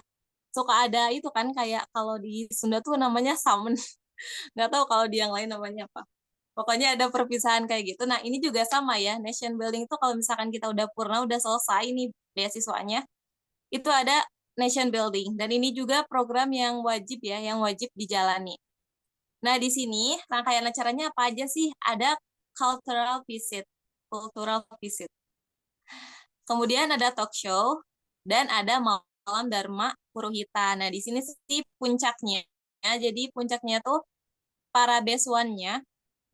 suka ada itu kan kayak kalau di Sunda tuh namanya samen, nggak tahu kalau di yang lain namanya apa. Pokoknya ada perpisahan kayak gitu. Nah ini juga sama ya, nation building itu kalau misalkan kita udah purna udah selesai nih beasiswanya itu ada nation building dan ini juga program yang wajib ya, yang wajib dijalani. Nah di sini rangkaian acaranya apa aja sih? Ada cultural visit. Kemudian ada talk show dan ada malam Dharma Purohita. Nah, di sini sih puncaknya. Jadi puncaknya tuh para besuannya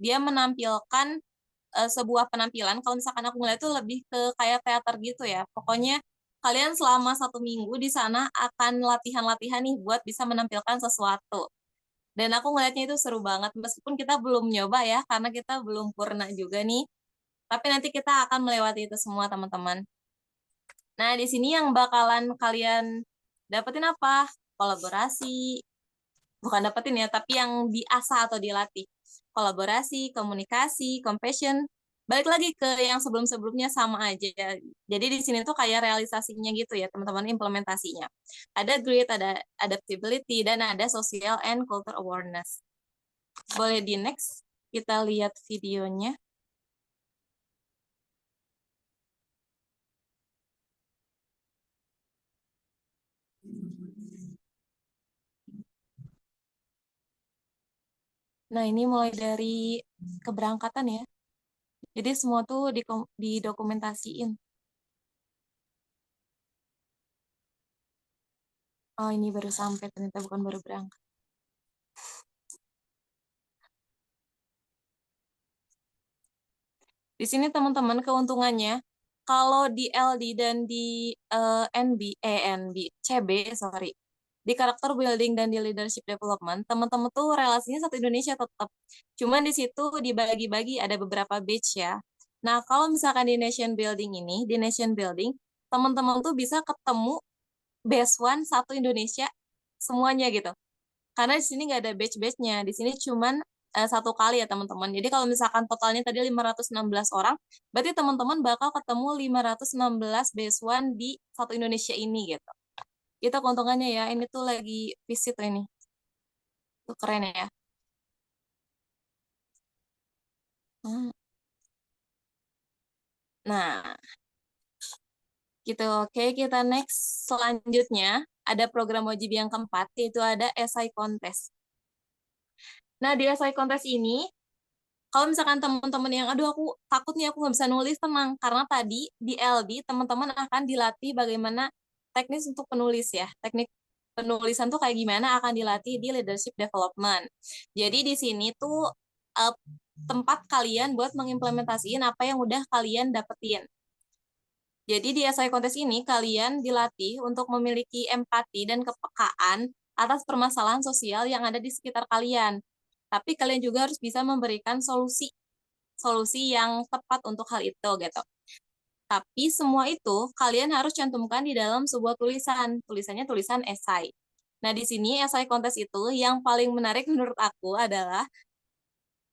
dia menampilkan sebuah penampilan. Kalau misalkan aku ngeliat tuh lebih ke kayak teater gitu ya. Pokoknya kalian selama 1 minggu di sana akan latihan-latihan nih buat bisa menampilkan sesuatu. Dan aku ngeliatnya itu seru banget. Meskipun kita belum nyoba ya, karena kita belum purna juga nih. Tapi nanti kita akan melewati itu semua, teman-teman. Nah, di sini yang bakalan kalian dapetin apa? Kolaborasi. Bukan dapetin ya, tapi yang diasah atau dilatih. Kolaborasi, komunikasi, compassion. Balik lagi ke yang sebelum-sebelumnya sama aja. Jadi di sini tuh kayak realisasinya gitu ya, teman-teman, implementasinya. Ada grit, ada adaptability, dan ada social and culture awareness. Boleh di next, kita lihat videonya. Nah, ini mulai dari keberangkatan ya. Jadi semua tuh didokumentasiin. Oh, ini baru sampai, ternyata bukan baru berangkat. Di sini teman-teman keuntungannya, kalau di LD dan di CB, sorry, di karakter building dan di leadership development, teman-teman tuh relasinya satu Indonesia tetap. Cuman di situ dibagi-bagi ada beberapa batch ya. Nah, kalau misalkan di nation building ini, di nation building, teman-teman tuh bisa ketemu batch one satu Indonesia semuanya gitu. Karena di sini nggak ada batch-batchnya. Di sini cuman satu kali ya teman-teman. Jadi kalau misalkan totalnya tadi 516 orang, berarti teman-teman bakal ketemu 516 batch one di satu Indonesia ini gitu. Itu keuntungannya ya. Ini tuh lagi visit ini. Tuh keren ya. Nah, gitu. Oke, kita next. Selanjutnya, ada program wajib yang keempat, yaitu ada essay contest. Nah, di essay contest ini, kalau misalkan teman-teman yang, aduh aku takut nih aku nggak bisa nulis, tenang. Karena tadi di LD, teman-teman akan dilatih bagaimana teknis untuk penulis ya. Teknik penulisan tuh kayak gimana akan dilatih di leadership development. Jadi di sini tuh tempat kalian buat mengimplementasiin apa yang udah kalian dapetin. Jadi di essay contest ini kalian dilatih untuk memiliki empati dan kepekaan atas permasalahan sosial yang ada di sekitar kalian. Tapi kalian juga harus bisa memberikan solusi yang tepat untuk hal itu gitu. Tapi semua itu kalian harus cantumkan di dalam sebuah tulisan. Tulisannya tulisan esai. Nah, di sini essay contest itu yang paling menarik menurut aku adalah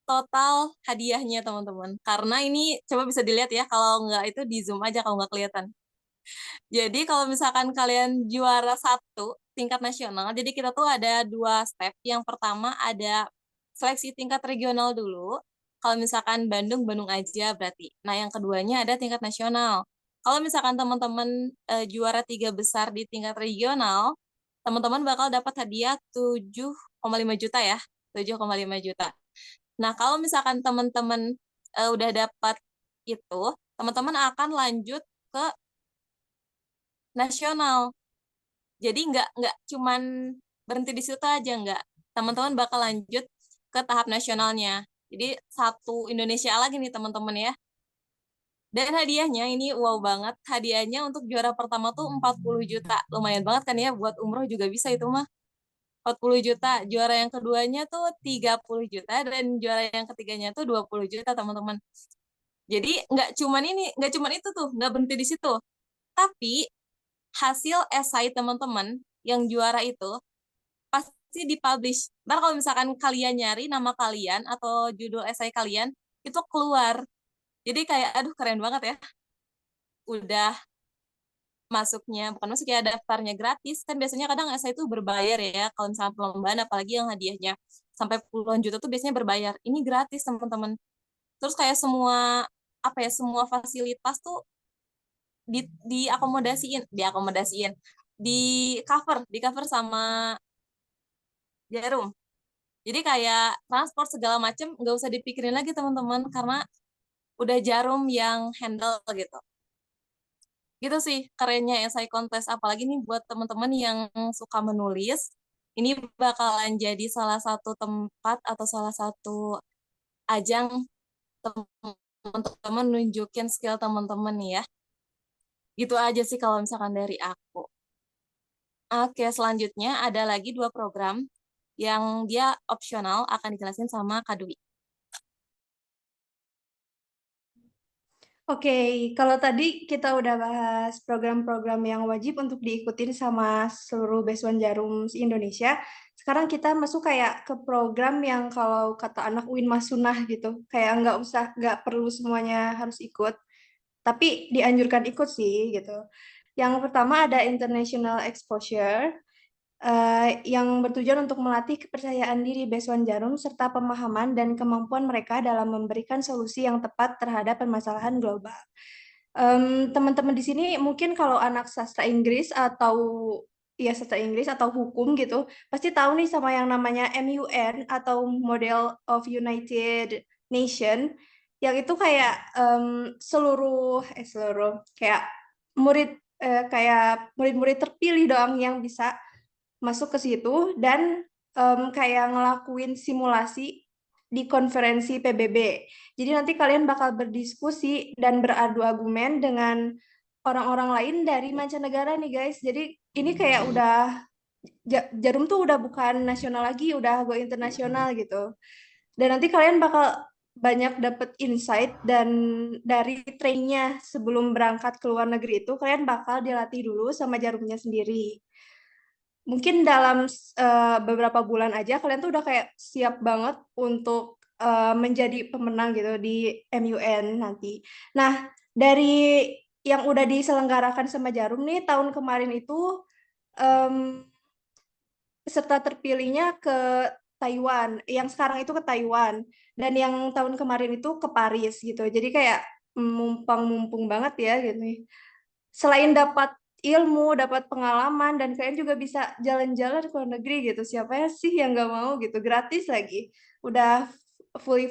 total hadiahnya, teman-teman. Karena ini coba bisa dilihat ya, kalau nggak itu di Zoom aja kalau nggak kelihatan. Jadi kalau misalkan kalian juara 1 tingkat nasional, jadi kita tuh ada 2 step. Yang pertama ada seleksi tingkat regional dulu. Kalau misalkan Bandung aja berarti. Nah, yang keduanya ada tingkat nasional. Kalau misalkan teman-teman juara 3 besar di tingkat regional, teman-teman bakal dapat hadiah 7,5 juta ya. 7,5 juta. Nah, kalau misalkan teman-teman udah dapat itu, teman-teman akan lanjut ke nasional. Jadi nggak cuman berhenti di situ aja, nggak. Teman-teman bakal lanjut ke tahap nasionalnya. Jadi satu Indonesia lagi nih teman-teman ya. Dan hadiahnya ini wow banget. Hadiahnya untuk juara pertama tuh 40 juta. Lumayan banget kan ya, buat umroh juga bisa itu mah. 40 juta. Juara yang keduanya tuh 30 juta dan juara yang ketiganya tuh 20 juta teman-teman. Jadi nggak cuman itu tuh, nggak berhenti di situ. Tapi hasil esai teman-teman yang juara itu pasti dipublish. Ntar kalau misalkan kalian nyari nama kalian atau judul esai kalian, itu keluar. Jadi kayak, aduh keren banget ya. Udah bukan masuknya daftarnya gratis. Kan biasanya kadang esai itu berbayar ya. Kalau misalkan perlombaan, apalagi yang hadiahnya sampai puluhan juta tuh biasanya berbayar. Ini gratis teman-teman. Terus kayak semua fasilitas tuh diakomodasiin, di cover sama Jarum. Jadi kayak transport segala macam nggak usah dipikirin lagi teman-teman, karena udah Jarum yang handle gitu. Gitu sih kerennya essay contest, apalagi nih buat teman-teman yang suka menulis, ini bakalan jadi salah satu tempat atau salah satu ajang teman-teman nunjukin skill teman-teman nih ya. Gitu aja sih kalau misalkan dari aku. Oke, selanjutnya ada lagi 2 program yang dia opsional, akan dijelasin sama Kak Dwi. Oke, kalau tadi kita udah bahas program-program yang wajib untuk diikutin sama seluruh Besuan Jarum se-Indonesia, sekarang kita masuk kayak ke program yang kalau kata anak UIN mah sunnah gitu, kayak nggak perlu semuanya harus ikut, tapi dianjurkan ikut sih gitu. Yang pertama ada International Exposure, yang bertujuan untuk melatih kepercayaan diri Besuan Jarum serta pemahaman dan kemampuan mereka dalam memberikan solusi yang tepat terhadap permasalahan global. Teman-teman di sini mungkin kalau anak sastra Inggris atau hukum gitu, pasti tahu nih sama yang namanya MUN atau Model of United Nation, yang itu kayak kayak murid-murid terpilih doang yang bisa masuk ke situ dan kayak ngelakuin simulasi di konferensi PBB. Jadi nanti kalian bakal berdiskusi dan beradu argumen dengan orang-orang lain dari mancanegara nih guys. Jadi ini kayak udah Jarum tuh udah bukan nasional lagi, udah go internasional gitu. Dan nanti kalian bakal banyak dapet insight dan dari trainingnya sebelum berangkat ke luar negeri itu kalian bakal dilatih dulu sama Jarumnya sendiri. Mungkin dalam beberapa bulan aja kalian tuh udah kayak siap banget untuk menjadi pemenang gitu di MUN nanti. Nah, dari yang udah diselenggarakan sama Jarum nih tahun kemarin itu em, peserta terpilihnya ke Taiwan, yang sekarang itu ke Taiwan, dan yang tahun kemarin itu ke Paris gitu. Jadi kayak mumpung banget ya gitu. Selain dapat ilmu, dapat pengalaman, dan kalian juga bisa jalan-jalan ke luar negeri gitu. Siapa ya sih yang nggak mau gitu? Gratis lagi. Udah fully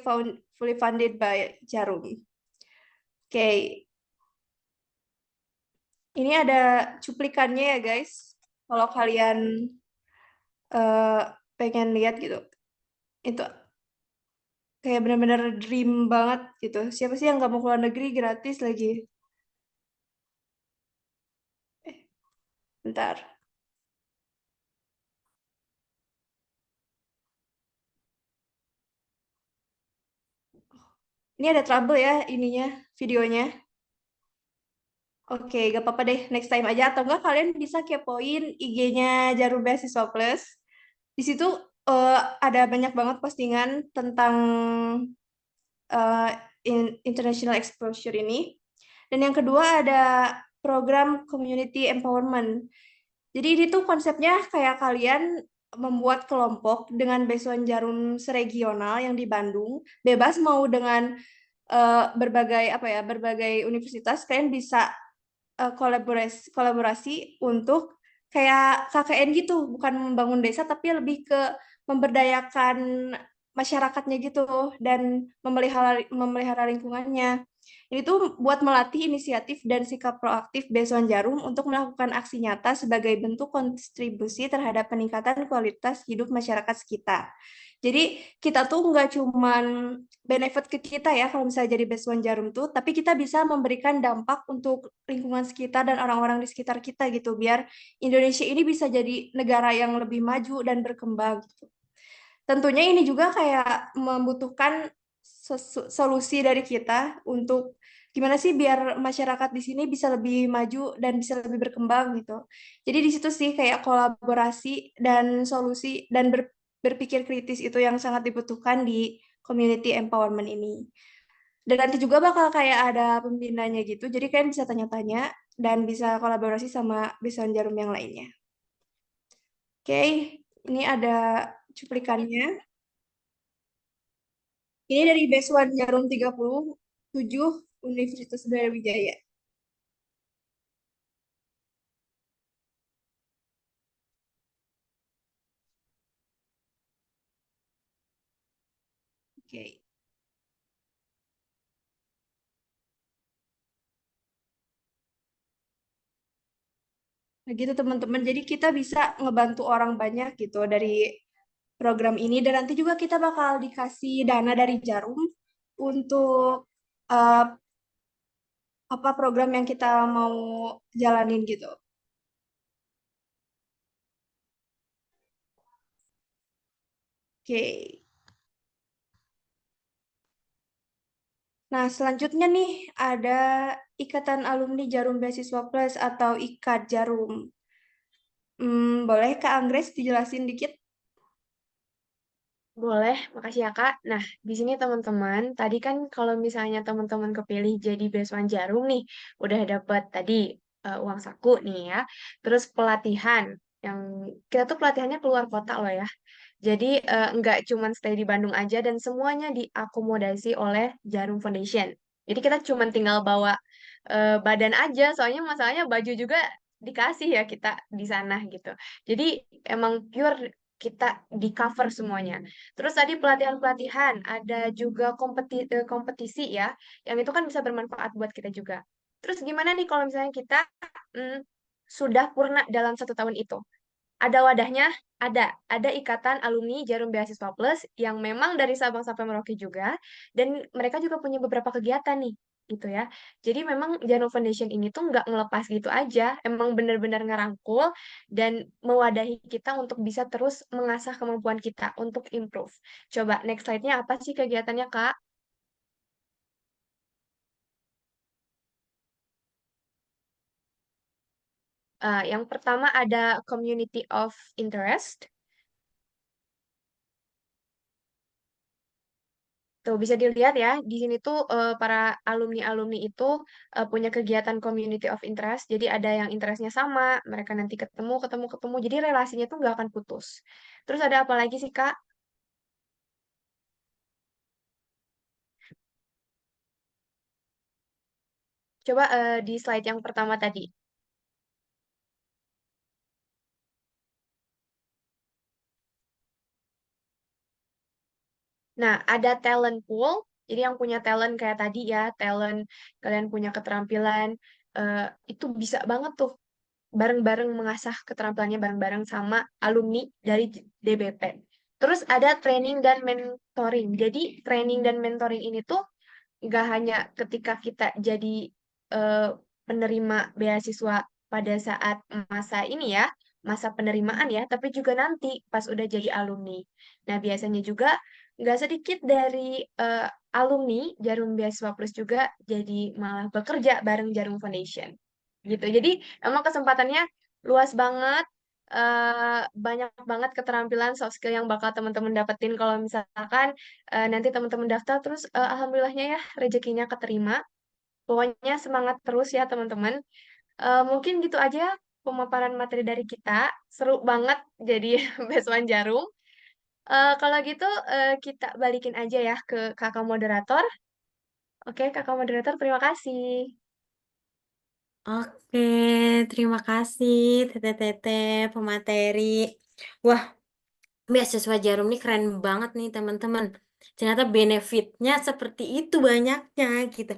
funded by Jarum. Oke. Ini ada cuplikannya ya guys. Kalau kalian pengen lihat gitu. Itu kayak benar-benar dream banget gitu. Siapa sih yang nggak mau keluar negeri gratis lagi? Bentar. Ini ada trouble ya ininya, videonya. Oke, gak apa-apa deh, next time aja. Atau enggak kalian bisa kepoin IG-nya Jarum Beasiswa Plus. Di situ ada banyak banget postingan tentang eh, international exposure ini. Dan yang kedua ada program community empowerment. Jadi ini tuh konsepnya kayak kalian membuat kelompok dengan besuan jarum seregional yang di Bandung, bebas mau dengan berbagai universitas, kalian bisa kolaborasi untuk kayak KKN gitu, bukan membangun desa tapi lebih ke memberdayakan masyarakatnya gitu dan memelihara lingkungannya. Ini tuh buat melatih inisiatif dan sikap proaktif Besuan Jarum untuk melakukan aksi nyata sebagai bentuk kontribusi terhadap peningkatan kualitas hidup masyarakat sekitar. Jadi kita tuh nggak cuman benefit ke kita ya kalau misalnya jadi Besuan Jarum tuh, tapi kita bisa memberikan dampak untuk lingkungan sekitar dan orang-orang di sekitar kita gitu, biar Indonesia ini bisa jadi negara yang lebih maju dan berkembang gitu. Tentunya ini juga kayak membutuhkan solusi dari kita untuk gimana sih biar masyarakat di sini bisa lebih maju dan bisa lebih berkembang gitu. Jadi di situ sih kayak kolaborasi dan solusi dan berpikir kritis itu yang sangat dibutuhkan di community empowerment ini. Dan nanti juga bakal kayak ada pembinanya gitu. Jadi kalian bisa tanya-tanya dan bisa kolaborasi sama Besuan Jarum yang lainnya. Oke, ini ada cuplikannya. Ini dari Besuan Jarum 37 Universitas Brawijaya. Oke. Nah gitu teman-teman. Jadi kita bisa ngebantu orang banyak gitu dari program ini. Dan nanti juga kita bakal dikasih dana dari Jarum untuk eh, apa program yang kita mau jalanin gitu. Oke. Nah, selanjutnya nih ada Ikatan Alumni Jarum Beasiswa Plus atau IKAD Jarum. Boleh Kak Anggres dijelasin dikit? Boleh, makasih ya Kak. Nah, di sini teman-teman, tadi kan kalau misalnya teman-teman kepilih jadi besuan jarum nih, udah dapat tadi uang saku nih ya. Terus pelatihan, yang kita tuh pelatihannya keluar kota loh ya. Jadi nggak cuman stay di Bandung aja dan semuanya diakomodasi oleh Jarum Foundation. Jadi kita cuman tinggal bawa badan aja, soalnya masalahnya baju juga dikasih ya kita di sana gitu. Jadi emang pure kita di cover semuanya. Terus tadi pelatihan-pelatihan, ada juga kompetisi ya, yang itu kan bisa bermanfaat buat kita juga. Terus gimana nih kalau misalnya kita mm, sudah purna dalam 1 tahun itu? Ada wadahnya, ada ikatan alumni Jarum Beasiswa Plus yang memang dari Sabang sampai Merauke juga, dan mereka juga punya beberapa kegiatan nih. gitu ya. Jadi memang Jarum Foundation ini tuh nggak ngelepas gitu aja, emang benar-benar ngerangkul dan mewadahi kita untuk bisa terus mengasah kemampuan kita untuk improve. Coba next slide-nya apa sih kegiatannya, Kak? Yang pertama ada Community of Interest. Tuh bisa dilihat ya, di sini tuh para alumni-alumni itu punya kegiatan community of interest. Jadi ada yang interestnya sama, mereka nanti ketemu. Jadi relasinya tuh nggak akan putus. Terus ada apa lagi sih, Kak? Coba di slide yang pertama tadi. Nah, ada talent pool. Jadi yang punya talent kayak tadi ya, talent kalian punya keterampilan, itu bisa banget tuh bareng-bareng mengasah keterampilannya bareng-bareng sama alumni dari DBP. Terus ada training dan mentoring. Jadi training dan mentoring ini tuh nggak hanya ketika kita jadi eh, penerima beasiswa pada saat masa ini ya, masa penerimaan ya, tapi juga nanti pas udah jadi alumni. Nah, biasanya juga nggak sedikit dari alumni Jarum Beasiswa Plus juga jadi malah bekerja bareng Jarum Foundation. Gitu. Jadi emang kesempatannya luas banget, banyak banget keterampilan soft skill yang bakal teman-teman dapetin kalau misalkan nanti teman-teman daftar terus alhamdulillahnya ya rezekinya keterima. Pokoknya semangat terus ya teman-teman. Mungkin gitu aja pemaparan materi dari kita. Seru banget jadi besuan Jarum. Kalau gitu kita balikin aja ya ke kakak moderator. Oke, kakak moderator terima kasih. Oke, terima kasih teteh-teteh pemateri. Wah, beasiswa Jarum ini keren banget nih teman-teman. Ternyata benefitnya seperti itu banyaknya gitu.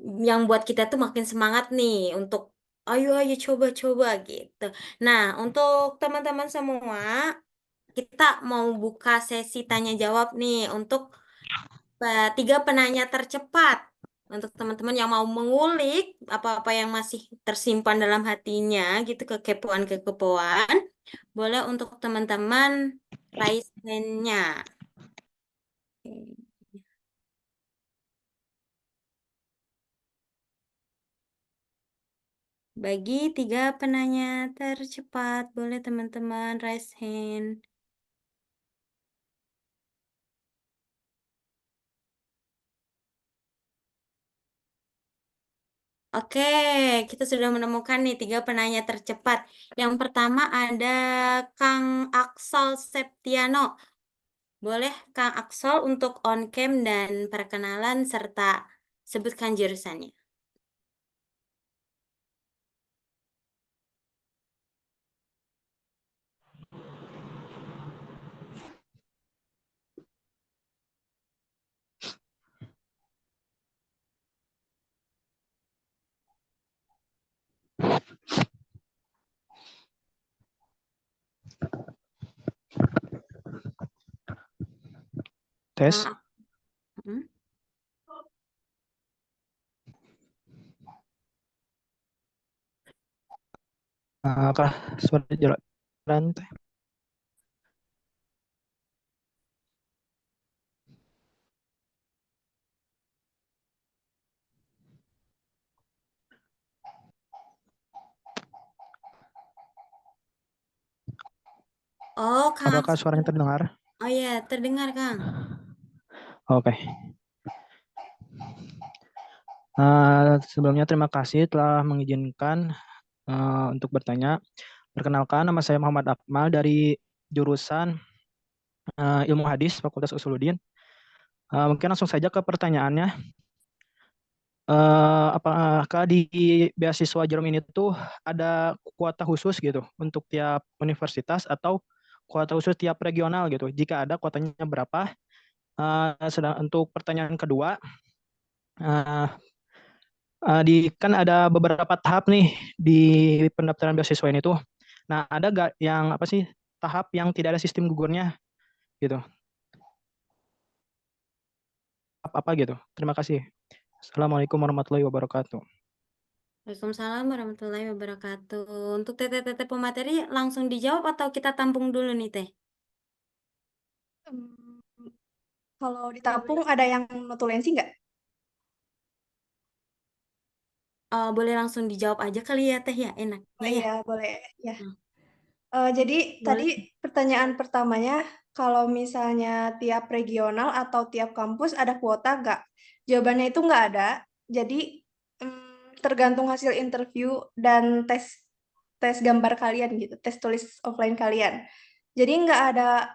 Yang buat kita tuh makin semangat nih untuk ayo ayo coba-coba gitu. Nah, untuk teman-teman semua, kita mau buka sesi tanya jawab nih untuk 3 penanya tercepat. Untuk teman-teman yang mau mengulik apa-apa yang masih tersimpan dalam hatinya gitu, kekepoan-kekepoan, boleh untuk teman-teman raise hand-nya. Oke. Bagi 3 penanya tercepat, boleh teman-teman raise hand. Oke, kita sudah menemukan nih 3 penanya tercepat. Yang pertama ada Kang Aksol Septiano. Boleh Kang Aksol untuk on cam dan perkenalan serta sebutkan jurusannya. Tes. Kang Ak- Hmm? Apa suara jalan teh? Oh, Kang Apakah Aksol. suaranya terdengar? Oh iya, terdengar Kang. Oke. Sebelumnya terima kasih telah mengizinkan untuk bertanya. Perkenalkan, nama saya Muhammad Akmal dari jurusan Ilmu Hadis Fakultas Usuluddin. Mungkin langsung saja ke pertanyaannya. Apakah di beasiswa Jarum ini tuh ada kuota khusus gitu untuk tiap universitas atau kuota khusus tiap regional gitu? Jika ada, kuotanya berapa? Sedang untuk pertanyaan kedua, uh, kan ada beberapa tahap nih di pendaftaran beasiswa ini tuh. Nah, ada gak yang apa sih tahap yang tidak ada sistem gugurnya gitu? Apa gitu? Terima kasih. Assalamualaikum warahmatullahi wabarakatuh. Waalaikumsalam warahmatullahi wabarakatuh. Untuk teteh-teteh pemateri langsung dijawab atau kita tampung dulu nih Teh? Kalau ditampung ada yang notulensi nggak? Boleh langsung dijawab aja kali ya Teh ya, Oh enaknya ya. iya, boleh ya. Hmm, Jadi tadi Boleh. pertanyaan pertamanya, kalau misalnya tiap regional atau tiap kampus ada kuota nggak? Jawabannya itu nggak ada. Jadi tergantung hasil interview dan tes gambar kalian gitu, tes tulis offline kalian. Jadi nggak ada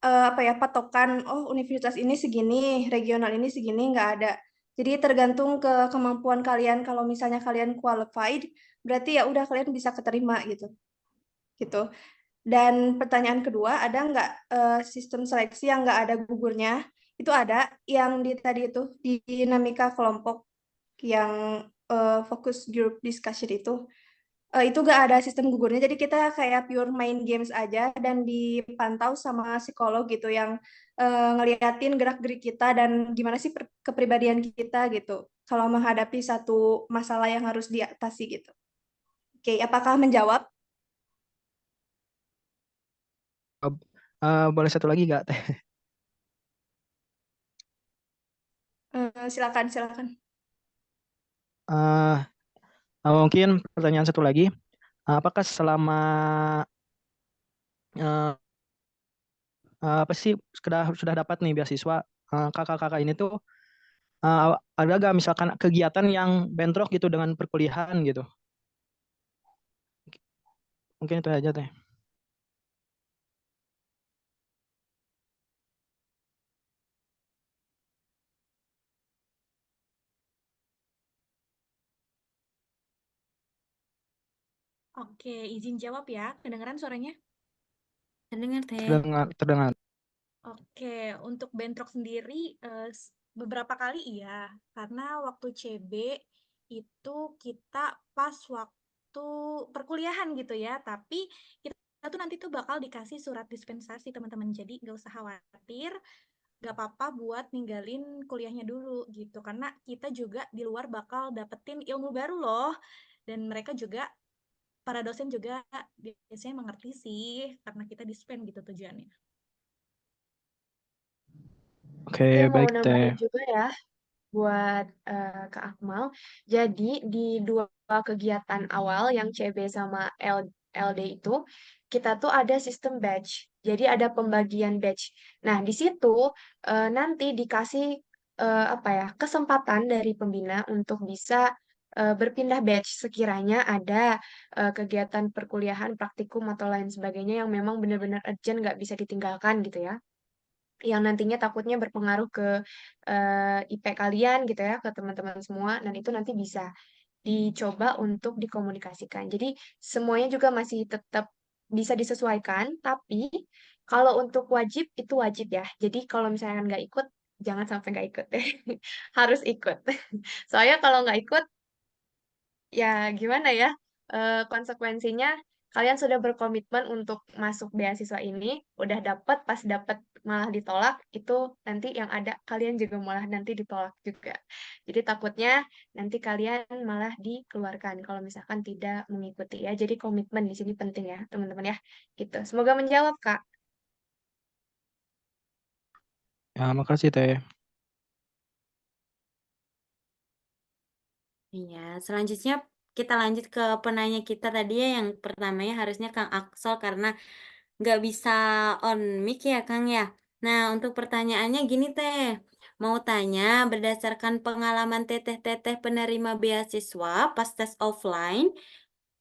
apa ya patokan. Oh, universitas ini segini, regional ini segini, nggak ada. Jadi tergantung ke kemampuan kalian. Kalau misalnya kalian qualified, berarti ya udah kalian bisa keterima gitu. Gitu. Dan pertanyaan kedua, ada nggak sistem seleksi yang nggak ada gugurnya? Itu ada yang di tadi itu di dinamika kelompok yang fokus group discussion itu nggak ada sistem gugurnya. Jadi kita kayak pure main games aja dan dipantau sama psikolog gitu yang ngeliatin gerak-gerik kita dan gimana sih kepribadian kita gitu. Kalau menghadapi satu masalah yang harus diatasi gitu. Oke, apakah menjawab? Boleh satu lagi nggak, Teh? Silakan, silakan. Eh, Mungkin pertanyaan satu lagi. Apakah selama eh, apa sih sudah dapat nih beasiswa, kakak-kakak ini tuh ada gak misalkan kegiatan yang bentrok gitu dengan perkuliahan gitu? Mungkin itu aja Teh. Oke, izin jawab ya. Kedengeran suaranya? Terdengar Teh. Terdengar. Oke, untuk bentrok sendiri beberapa kali iya, karena waktu CB itu kita pas waktu perkuliahan gitu ya, tapi kita tuh nanti tuh bakal dikasih surat dispensasi teman-teman, jadi nggak usah khawatir, nggak apa-apa buat ninggalin kuliahnya dulu gitu, karena kita juga di luar bakal dapetin ilmu baru loh, dan mereka juga, para dosen juga biasanya mengerti sih, karena kita dispen gitu tujuannya. Oke, Saya mau baik nambahin Teh. juga ya buat Kak Akmal. Jadi di dua kegiatan awal yang CB sama LD itu, kita tuh ada sistem batch. Jadi ada pembagian batch. Nah, di situ nanti dikasih apa ya, kesempatan dari pembina untuk bisa berpindah batch sekiranya ada kegiatan perkuliahan, praktikum atau lain sebagainya yang memang benar-benar urgent nggak bisa ditinggalkan gitu ya, yang nantinya takutnya berpengaruh ke IP kalian gitu ya, ke teman-teman semua, dan itu nanti bisa dicoba untuk dikomunikasikan. Jadi semuanya juga masih tetap bisa disesuaikan, tapi kalau untuk wajib itu wajib ya. Jadi kalau misalnya nggak ikut, jangan sampai nggak ikut deh. Harus ikut. Soalnya kalau nggak ikut, ya gimana ya, konsekuensinya kalian sudah berkomitmen untuk masuk beasiswa ini, udah dapet, pas dapet malah ditolak, itu nanti yang ada kalian juga malah nanti ditolak juga. Jadi takutnya nanti kalian malah dikeluarkan kalau misalkan tidak mengikuti ya. Jadi komitmen di sini penting ya teman-teman ya. Gitu. Semoga menjawab Kak. Ya, makasih Teh. Iya, selanjutnya kita lanjut ke penanya kita tadi ya, yang pertamanya harusnya Kang Aksol karena nggak bisa on mic ya Kang ya. Nah, untuk pertanyaannya gini Teh, mau tanya berdasarkan pengalaman teteh-teteh penerima beasiswa pas tes offline,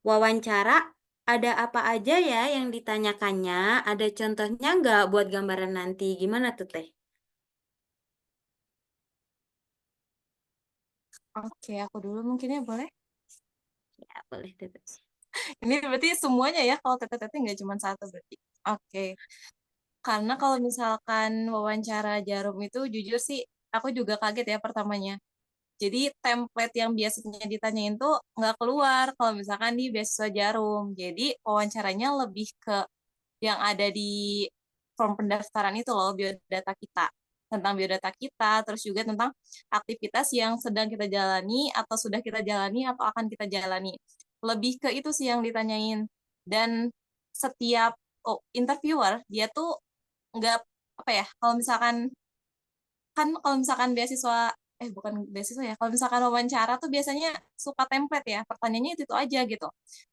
wawancara, ada apa aja ya yang ditanyakannya? Ada contohnya nggak buat gambaran nanti? Gimana tuh Teh? Oke, aku dulu mungkin ya boleh. Ya, boleh Teteh. Ini berarti semuanya ya, kalau teteh-teteh nggak cuma satu berarti. Oke. Karena kalau misalkan wawancara Jarum itu jujur sih aku juga kaget ya pertamanya. Jadi template yang biasanya ditanyain tuh nggak keluar kalau misalkan di beasiswa Jarum. Jadi wawancaranya lebih ke yang ada di form pendaftaran itu loh, biodata kita. tentang biodata kita, terus juga tentang aktivitas yang sedang kita jalani atau sudah kita jalani atau akan kita jalani. Lebih ke itu sih yang ditanyain. Dan setiap interviewer dia tuh nggak apa ya, kalau misalkan beasiswa bukan beasiswa ya, kalau misalkan wawancara tuh biasanya suka template ya, pertanyaannya itu aja gitu.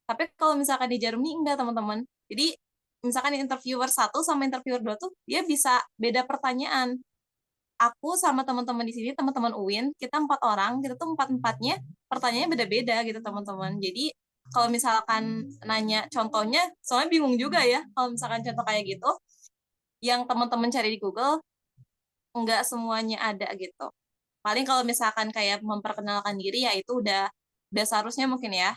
Tapi kalau misalkan di Jarum ini enggak teman-teman. Jadi misalkan interviewer 1 sama interviewer 2 tuh dia bisa beda pertanyaan. Aku sama teman-teman di sini, teman-teman UIN, kita 4 orang, kita tuh 4-4-nya pertanyaannya beda-beda gitu teman-teman. Jadi kalau misalkan nanya contohnya, soalnya bingung juga ya kalau misalkan contoh kayak gitu, yang teman-teman cari di Google nggak semuanya ada gitu. Paling kalau misalkan kayak memperkenalkan diri ya itu udah seharusnya mungkin ya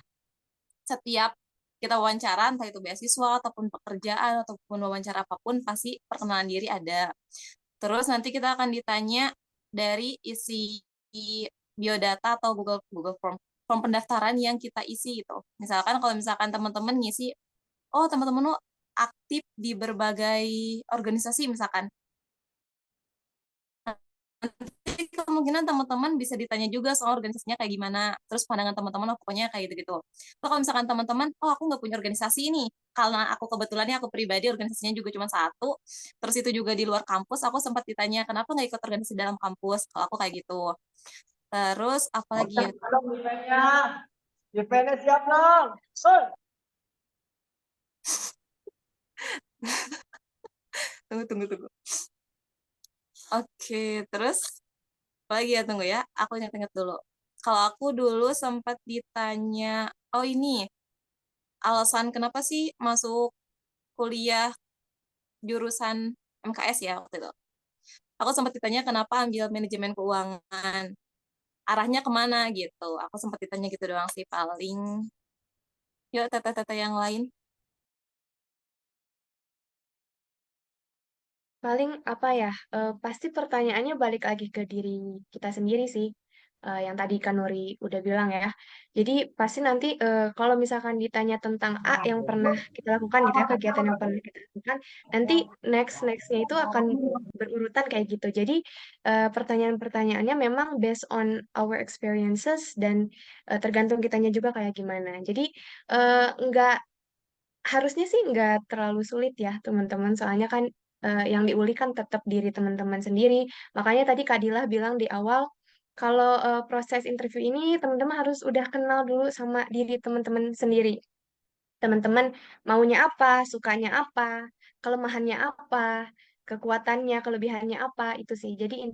setiap kita wawancara entah itu beasiswa ataupun pekerjaan ataupun wawancara apapun pasti perkenalan diri ada. Terus nanti kita akan ditanya dari isi biodata atau Google Form pendaftaran yang kita isi gitu. Misalkan kalau misalkan teman-teman ngisi, oh teman-teman aktif di berbagai organisasi misalkan. Nanti kemungkinan teman-teman bisa ditanya juga soal organisasinya kayak gimana, terus pandangan teman-teman pokoknya kayak gitu-gitu. Kalau misalkan teman-teman, oh aku nggak punya organisasi ini, karena aku kebetulannya aku pribadi organisasinya juga cuma 1, terus itu juga di luar kampus, aku sempat ditanya kenapa nggak ikut organisasi dalam kampus, kalau aku kayak gitu. Terus apalagi ya? Eventnya siap dong. Tunggu. Oke, terus apalagi ya, tunggu ya, aku ingat-ingat dulu. Kalau aku dulu sempat ditanya, oh ini, alasan kenapa sih masuk kuliah jurusan MKS ya waktu itu. Aku sempat ditanya kenapa ambil manajemen keuangan, arahnya kemana gitu. Aku sempat ditanya gitu doang sih paling. Yuk, tete-tete yang lain. Paling apa ya, pasti pertanyaannya balik lagi ke diri kita sendiri sih, yang tadi Kak Nuri udah bilang ya. Jadi pasti nanti, kalau misalkan ditanya tentang A yang pernah kita lakukan gitu ya, kegiatan yang pernah kita lakukan, nanti next-nya itu akan berurutan kayak gitu. Jadi, pertanyaan-pertanyaannya memang based on our experiences dan, tergantung kitanya juga kayak gimana. Jadi, harusnya sih nggak terlalu sulit ya teman-teman, soalnya kan yang diulik kan tetap diri teman-teman sendiri. Makanya tadi Kak Dilah bilang di awal, kalau proses interview ini teman-teman harus udah kenal dulu sama diri teman-teman sendiri. Teman-teman maunya apa, sukanya apa, kelemahannya apa, kekuatannya, kelebihannya apa, itu sih. Jadi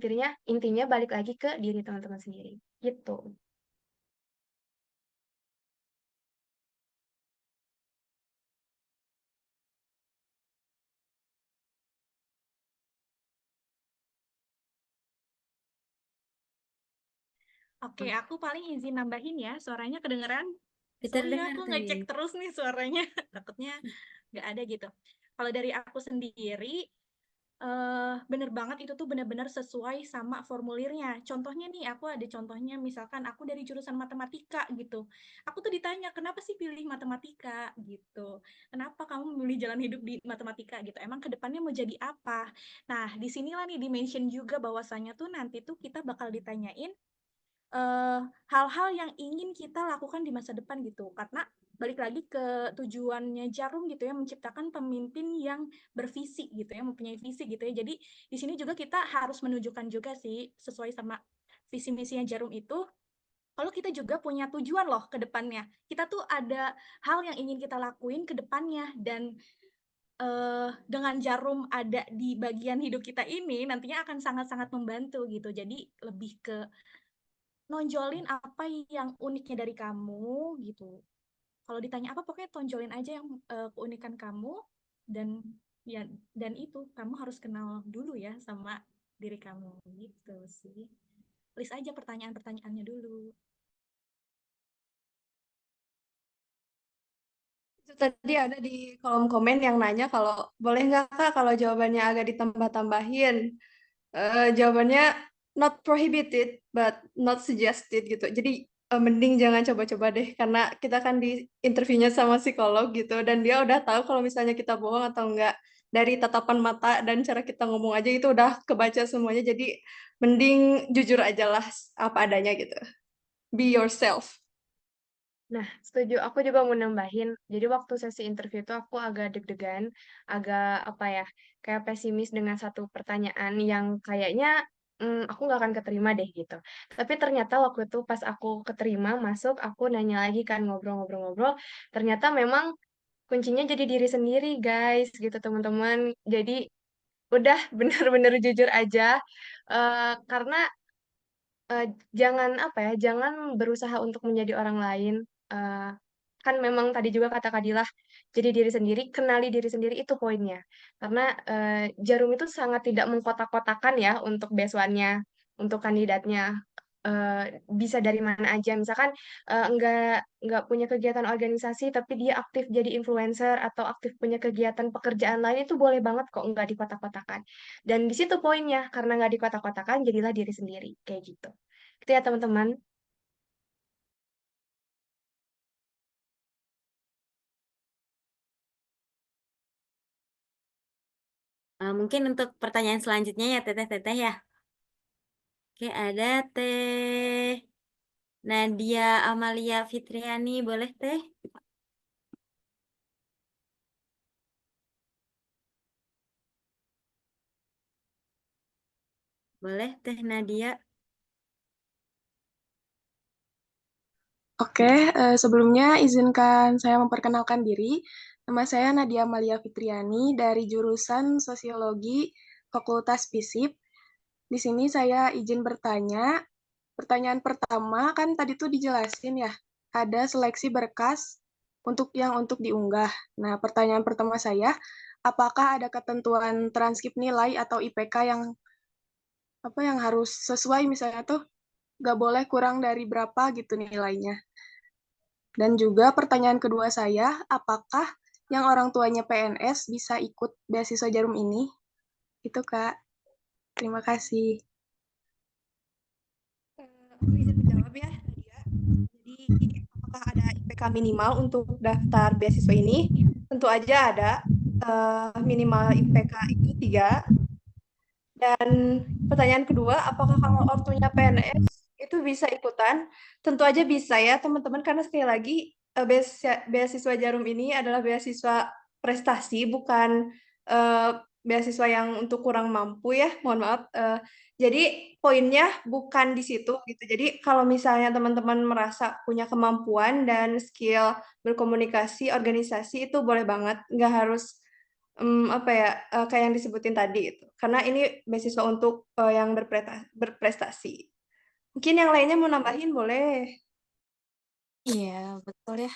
intinya balik lagi ke diri teman-teman sendiri. Gitu. Oke, aku paling izin nambahin ya, suaranya kedengeran? Kita Soalnya dengar aku tadi. ngecek terus nih suaranya, takutnya nggak ada gitu. Kalau dari aku sendiri, bener banget itu tuh benar-benar sesuai sama formulirnya. Contohnya nih, aku ada contohnya, misalkan aku dari jurusan matematika gitu. Aku tuh ditanya, kenapa sih pilih matematika gitu? Kenapa kamu memilih jalan hidup di matematika gitu? Emang kedepannya mau jadi apa? Nah, disinilah nih dimention juga bahwasanya tuh nanti tuh kita bakal ditanyain hal-hal yang ingin kita lakukan di masa depan gitu. Karena balik lagi ke tujuannya Jarum gitu ya, menciptakan pemimpin yang bervisi gitu ya, mempunyai visi gitu ya. Jadi di sini juga kita harus menunjukkan juga sih sesuai sama visi misinya Jarum itu, kalau kita juga punya tujuan loh ke depannya. Kita tuh ada hal yang ingin kita lakuin ke depannya dan dengan Jarum ada di bagian hidup kita ini nantinya akan sangat-sangat membantu gitu. Jadi lebih ke nonjolin apa yang uniknya dari kamu gitu. Kalau ditanya apa pokoknya tonjolin aja yang keunikan kamu dan ya dan itu kamu harus kenal dulu ya sama diri kamu gitu sih. List aja pertanyaan-pertanyaannya dulu. Itu tadi ada di kolom komen yang nanya kalau boleh nggak Kak kalau jawabannya agak ditambah-tambahin. Jawabannya not prohibited but not suggested gitu. Jadi mending jangan coba-coba deh karena kita kan di interviewnya sama psikolog gitu dan dia udah tahu kalau misalnya kita bohong atau enggak. dari tatapan mata dan cara kita ngomong aja itu udah kebaca semuanya. Jadi mending jujur aja lah apa adanya gitu. Be yourself. Nah, setuju. Aku juga mau nambahin. Jadi waktu sesi interview itu aku agak deg-degan, agak apa ya, kayak pesimis dengan satu pertanyaan yang kayaknya aku nggak akan keterima deh gitu. Tapi ternyata waktu itu pas aku keterima masuk, aku nanya lagi kan ngobrol-ngobrol-ngobrol. Ternyata memang kuncinya jadi diri sendiri guys, gitu teman-teman. Jadi udah bener-bener jujur aja. Karena jangan apa ya, jangan berusaha untuk menjadi orang lain. Eh, kan memang tadi juga kata Kadilah, jadi diri sendiri, kenali diri sendiri itu poinnya. Karena Jarum itu sangat tidak mengkotak-kotakan ya untuk beasiswanya, untuk kandidatnya. Bisa dari mana aja, misalkan nggak punya kegiatan organisasi tapi dia aktif jadi influencer atau aktif punya kegiatan pekerjaan lain itu boleh banget kok nggak dikotak-kotakan. Dan di situ poinnya, karena nggak dikotak-kotakan jadilah diri sendiri kayak gitu. Gitu ya teman-teman. Mungkin untuk pertanyaan selanjutnya ya Teteh-teteh ya. Oke, ada Teh Nadia Amalia Fitriani, boleh Teh? Boleh Teh Nadia? Oke, sebelumnya izinkan saya memperkenalkan diri. Nama saya Nadia Amalia Fitriani dari jurusan Sosiologi Fakultas FISIP. Di sini saya izin bertanya. Pertanyaan pertama kan tadi tuh dijelasin ya, ada seleksi berkas untuk diunggah. Nah, pertanyaan pertama saya, apakah ada ketentuan transkrip nilai atau IPK yang harus sesuai misalnya tuh nggak boleh kurang dari berapa gitu nilainya. Dan juga pertanyaan kedua saya, apakah yang orang tuanya PNS bisa ikut beasiswa Jarum ini? Itu Kak. Terima kasih. Aku izin menjawab ya, Nadia. Jadi, apakah ada IPK minimal untuk daftar beasiswa ini? Tentu aja ada. Minimal IPK itu 3. Dan pertanyaan kedua, apakah kalau ortunya PNS itu bisa ikutan? Tentu aja bisa ya teman-teman, karena sekali lagi beasiswa Jarum ini adalah beasiswa prestasi, bukan beasiswa yang untuk kurang mampu ya, mohon maaf. Jadi poinnya bukan di situ gitu. Jadi kalau misalnya teman-teman merasa punya kemampuan dan skill berkomunikasi, organisasi itu boleh banget, nggak harus kayak yang disebutin tadi itu. Karena ini beasiswa untuk yang berprestasi. Mungkin yang lainnya mau nambahin boleh. Iya, betul ya.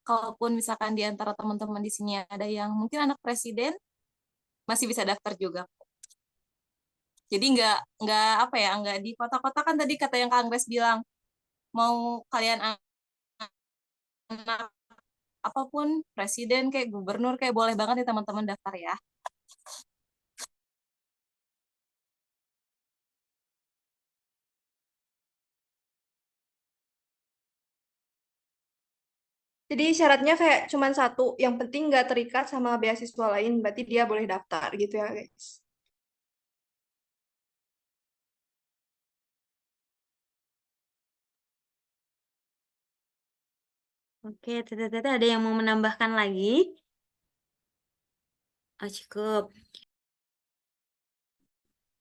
Kalaupun misalkan di antara teman-teman di sini ada yang mungkin anak presiden, masih bisa daftar juga. Jadi nggak apa ya, nggak di kota-kota kan tadi kata yang Kang Grace bilang, mau kalian anak apapun, presiden kayak gubernur kayak boleh banget nih teman-teman daftar ya. Jadi syaratnya kayak cuman satu, yang penting nggak terikat sama beasiswa lain, berarti dia boleh daftar gitu ya guys. Oke, Teteh-teteh ada yang mau menambahkan lagi? Oh, cukup.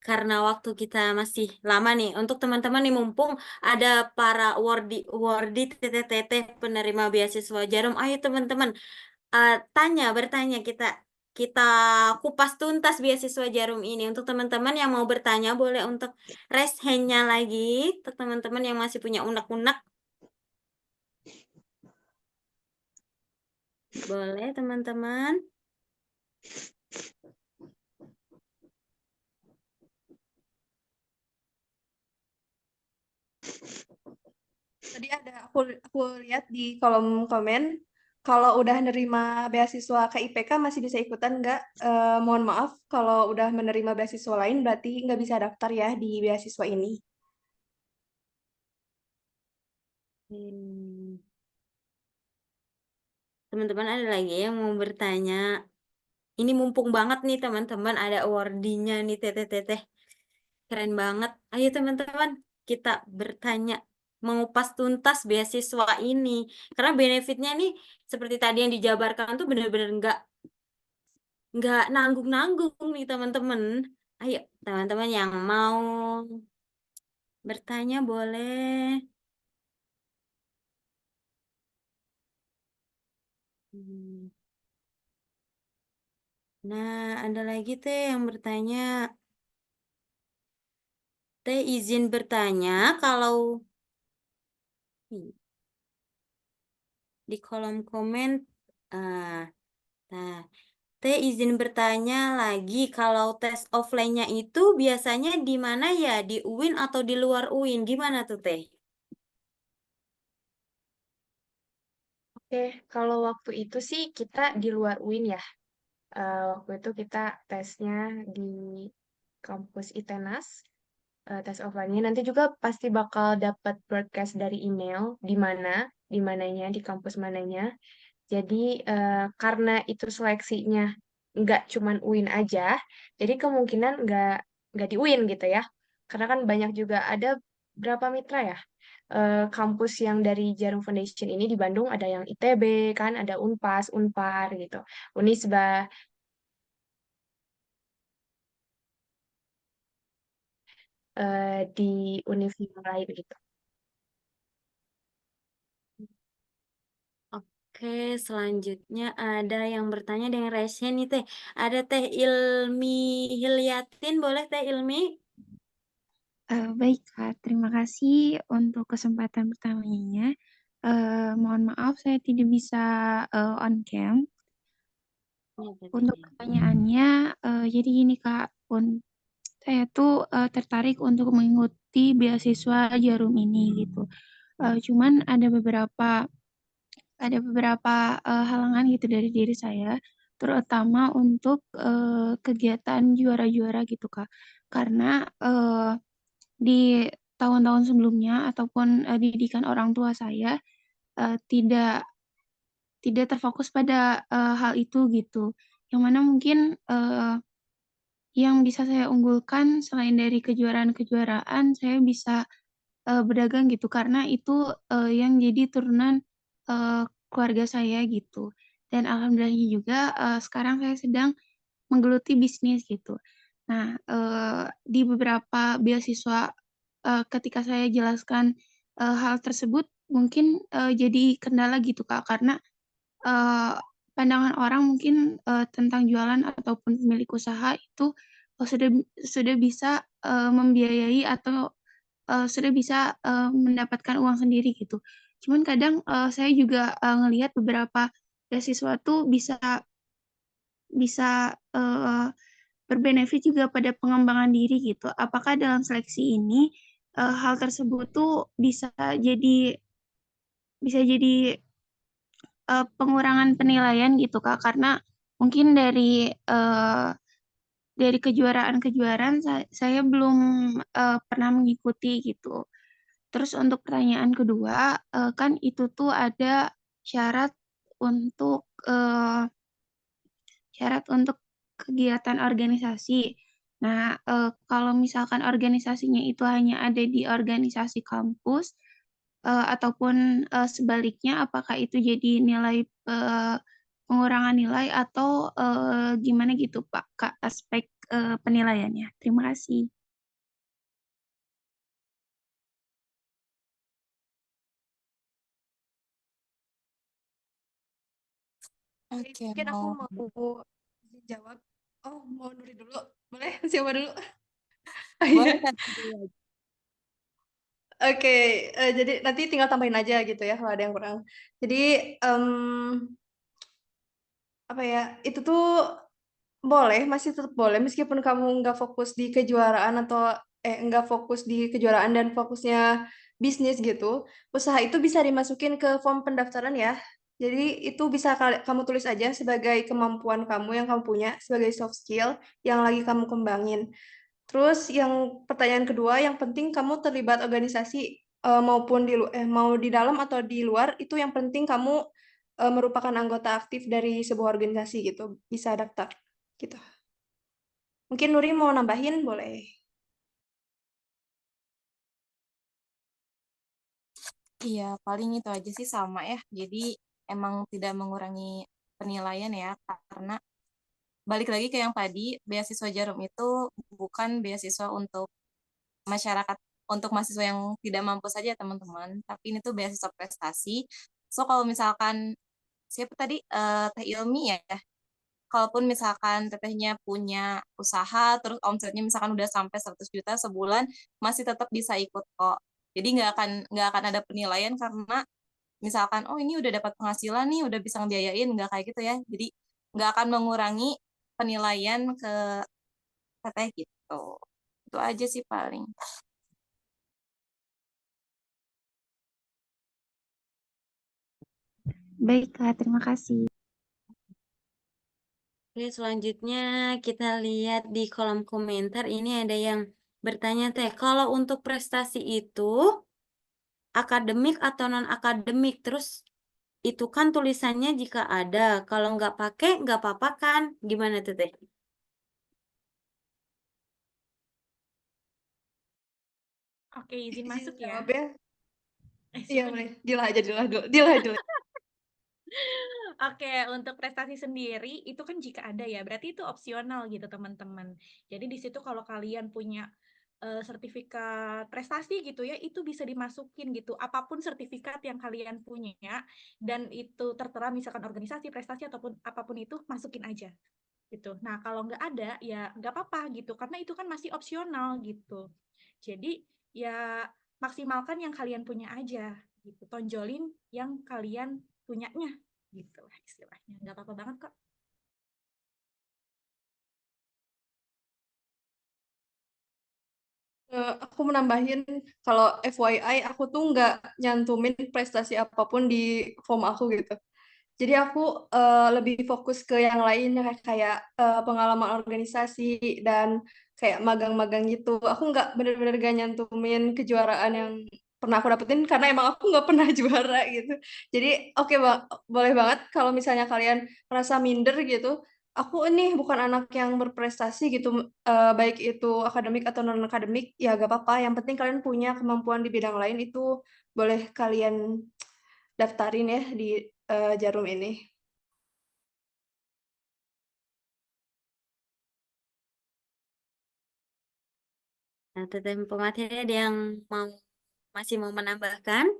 Karena waktu kita masih lama nih, untuk teman-teman nih mumpung ada para wardi Teteh-teteh penerima beasiswa Jarum, ayo teman-teman bertanya kita kupas tuntas beasiswa Jarum ini. Untuk teman-teman yang mau bertanya boleh untuk raise hand-nya lagi. Untuk teman-teman yang masih punya unek-unek boleh teman-teman. Tadi aku lihat di kolom komen, kalau udah nerima beasiswa KIPK masih bisa ikutan nggak? Mohon maaf, kalau udah menerima beasiswa lain berarti nggak bisa daftar ya di beasiswa ini. Teman-teman ada lagi yang mau bertanya? Ini mumpung banget nih teman-teman, ada awardee-nya nih teteh-teteh. Keren banget. Ayo teman-teman, kita bertanya, mengupas tuntas beasiswa ini. Karena benefitnya nih, seperti tadi yang dijabarkan tuh benar-benar nggak nanggung-nanggung nih teman-teman. Ayo teman-teman yang mau bertanya boleh. Hmm. Nah, ada lagi teh yang bertanya. Teh izin bertanya kalau di kolom komen. Ah, nah, Teh izin bertanya lagi, kalau tes offline-nya itu biasanya di mana ya? Di UIN atau di luar UIN? Gimana tuh Teh? Oke, kalau waktu itu sih kita di luar UIN ya. Waktu itu kita tesnya di kampus ITENAS, tes offline-nya. Nanti juga pasti bakal dapat broadcast dari email di mananya, di kampus mananya. Jadi karena itu seleksinya nggak cuman UIN aja, jadi kemungkinan nggak di UIN gitu ya. Karena kan banyak juga ada berapa mitra ya, kampus yang dari Jarum Foundation ini di Bandung ada yang ITB kan, ada Unpas, Unpar gitu, Unisba, di universitas lain gitu. Oke, selanjutnya ada yang bertanya dengan raise hand nih Teh. Ada Teh Ilmi Hilyatin, boleh Teh Ilmi? Baik, Kak. Terima kasih untuk kesempatan pertamanya. Mohon maaf saya tidak bisa on cam. Untuk pertanyaannya, jadi gini Kak, saya tuh tertarik untuk mengikuti beasiswa Jarum ini gitu. Cuman ada beberapa halangan gitu dari diri saya, terutama untuk kegiatan juara-juara gitu Kak. Karena di tahun-tahun sebelumnya ataupun didikan orang tua saya tidak terfokus pada hal itu gitu. Yang mana mungkin yang bisa saya unggulkan selain dari kejuaraan-kejuaraan, saya bisa berdagang gitu karena itu yang jadi turunan keluarga saya gitu. Dan alhamdulillahnya juga sekarang saya sedang menggeluti bisnis gitu. Nah, di beberapa beasiswa ketika saya jelaskan hal tersebut mungkin jadi kendala gitu Kak karena eh, pandangan orang mungkin tentang jualan ataupun pemilik usaha itu sudah bisa membiayai atau sudah bisa mendapatkan uang sendiri gitu. Cuman kadang saya juga ngelihat beberapa beasiswa tuh bisa bisa berbenefit juga pada pengembangan diri gitu. Apakah dalam seleksi ini hal tersebut tuh bisa jadi pengurangan penilaian gitu Kak karena mungkin dari kejuaraan-kejuaraan saya belum pernah mengikuti gitu. Terus untuk pertanyaan kedua, kan itu tuh ada syarat untuk kegiatan organisasi. Nah, kalau misalkan organisasinya itu hanya ada di organisasi kampus, ataupun sebaliknya, apakah itu jadi nilai pengurangan nilai atau gimana gitu, Pak, Kak, aspek penilaiannya? Terima kasih. Oke, Mungkin aku mau jawab. Oh, mau Nuri dulu. Boleh? Siapa dulu? Oh, iya. boleh Teh dulu. Oke, jadi nanti tinggal tambahin aja gitu ya kalau ada yang kurang. Jadi apa ya? Itu tuh masih tetap boleh meskipun kamu nggak fokus di kejuaraan atau nggak fokus di kejuaraan dan fokusnya bisnis gitu. Usaha itu bisa dimasukin ke form pendaftaran ya. Jadi itu bisa kamu tulis aja sebagai kemampuan kamu yang kamu punya sebagai soft skill yang lagi kamu kembangin. Terus yang pertanyaan kedua, yang penting kamu terlibat organisasi maupun mau di dalam atau di luar, itu yang penting kamu merupakan anggota aktif dari sebuah organisasi gitu, bisa daftar. gitu. Mungkin Nuri mau nambahin, boleh. Iya, paling itu aja sih sama ya. Jadi emang tidak mengurangi penilaian ya, karena balik lagi ke yang tadi, beasiswa Jarum itu bukan beasiswa untuk masyarakat, untuk mahasiswa yang tidak mampu saja teman-teman, tapi ini tuh beasiswa prestasi. So kalau misalkan siapa tadi Teh Ilmi ya, kalaupun misalkan tetehnya punya usaha, terus omsetnya misalkan udah sampai 100 juta sebulan, masih tetap bisa ikut kok. Jadi nggak akan ada penilaian karena misalkan oh ini udah dapat penghasilan nih, udah bisa ngebiayain, nggak kayak gitu ya. Jadi nggak akan mengurangi penilaian ke teteh gitu. Itu aja sih paling. Baik, Kak. Terima kasih. Oke, selanjutnya kita lihat di kolom komentar. Ini ada yang bertanya, Teh, kalau untuk prestasi itu akademik atau non-akademik? Terus itu kan tulisannya jika ada. Kalau nggak pakai, nggak apa-apa kan? Gimana tuh, Teh? Oke, izin masuk ya. Jawab ya. Iya, Silakan. boleh. Dila aja, Dila. Oke, untuk prestasi sendiri itu kan jika ada ya, berarti itu opsional gitu teman-teman. Jadi di situ kalau kalian punya sertifikat prestasi gitu ya, itu bisa dimasukin gitu. Apapun sertifikat yang kalian punya dan itu tertera misalkan organisasi, prestasi ataupun apapun itu masukin aja gitu. Nah, kalau nggak ada ya nggak apa-apa gitu, karena itu kan masih opsional gitu. Jadi ya maksimalkan yang kalian punya aja gitu. Tonjolin yang kalian punyanya gitu lah istilahnya. Nggak apa-apa banget kok. Aku menambahin, kalau FYI aku tuh nggak nyantumin prestasi apapun di form aku gitu. Jadi aku lebih fokus ke yang lainnya kayak pengalaman organisasi dan kayak magang-magang gitu. Aku nggak bener-bener gak nyantumin kejuaraan yang pernah aku dapetin karena emang aku nggak pernah juara gitu. Jadi oke, boleh banget kalau misalnya kalian merasa minder gitu. Aku ini bukan anak yang berprestasi gitu, baik itu akademik atau non akademik, ya gak apa-apa. Yang penting kalian punya kemampuan di bidang lain, itu boleh kalian daftarin ya di Jarum ini. Nah, Teteh pemateri ada yang masih mau menambahkan?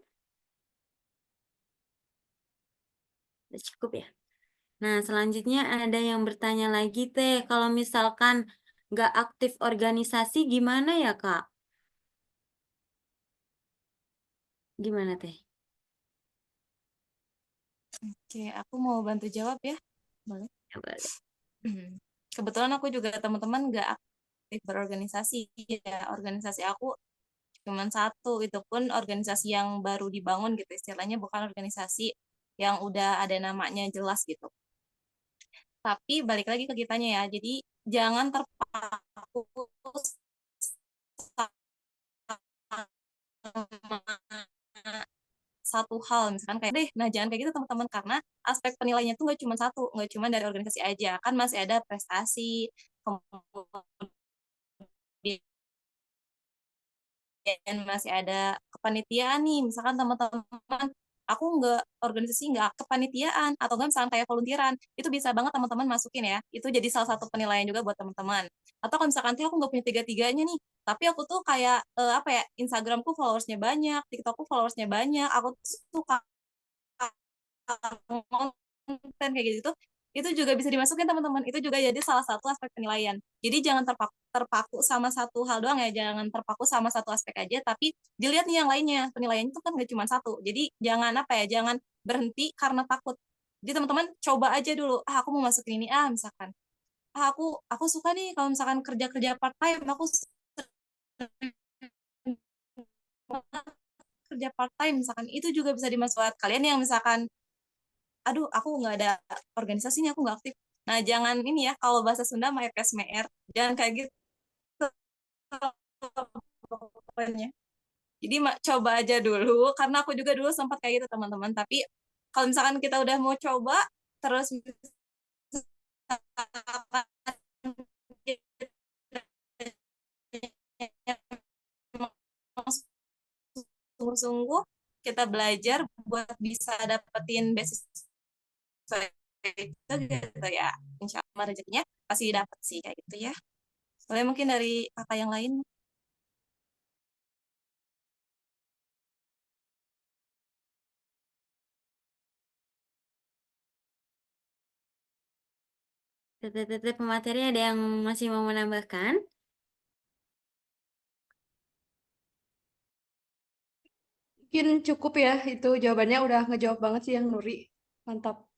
Udah cukup ya? Nah, selanjutnya ada yang bertanya lagi, Teh, kalau misalkan nggak aktif organisasi gimana ya, Kak? Gimana, Teh? Oke, aku mau bantu jawab ya. Boleh? Ya, boleh. Kebetulan aku juga teman-teman nggak aktif berorganisasi ya. Organisasi aku cuma satu, itu pun organisasi yang baru dibangun gitu istilahnya, bukan organisasi yang udah ada namanya jelas gitu. Tapi balik lagi ke kitanya ya, jadi jangan terpaku sama satu hal, misalkan kayak deh, nah jangan kayak gitu teman-teman, karena aspek penilaiannya tuh nggak cuma satu, nggak cuma dari organisasi aja, kan masih ada prestasi, kemudian masih ada kepanitiaan nih, misalkan teman-teman aku nggak organisasi, nggak kepanitiaan, atau nggak misalkan kayak volunteeran, itu bisa banget teman-teman masukin ya, itu jadi salah satu penilaian juga buat teman-teman. Atau kalau misalkan aku nggak punya tiga-tiganya nih, tapi aku tuh kayak apa ya, Instagramku followersnya banyak, TikTokku followersnya banyak, aku tuh suka konten kayak gitu, itu juga bisa dimasukin teman-teman, itu juga jadi salah satu aspek penilaian. Jadi jangan terpaku sama satu hal doang ya, jangan terpaku sama satu aspek aja, tapi dilihat nih yang lainnya, penilaian itu kan gak cuma satu, jadi jangan apa ya, jangan berhenti karena takut. Jadi teman-teman coba aja dulu, aku mau masukin ini, misalkan aku suka nih kalau misalkan kerja part time, aku kerja part time misalkan, itu juga bisa dimasukkan. Kalian yang misalkan aduh aku nggak ada organisasinya, aku nggak aktif, nah jangan ini ya, kalau bahasa Sunda mah EPSMR, jangan kayak gitu pokoknya. Jadi coba aja dulu, karena aku juga dulu sempat kayak gitu teman-teman, tapi kalau misalkan kita udah mau coba terus misalkan sungguh-sungguh kita belajar buat bisa dapetin beasiswa itu gitu ya. Insya Allah rezekinya pasti dapat sih kayak gitu ya. Boleh mungkin dari kakak yang lain. Teteh pemateri ada yang masih mau menambahkan? Mungkin cukup ya, itu jawabannya udah ngejawab banget sih yang Nuri. Mantap.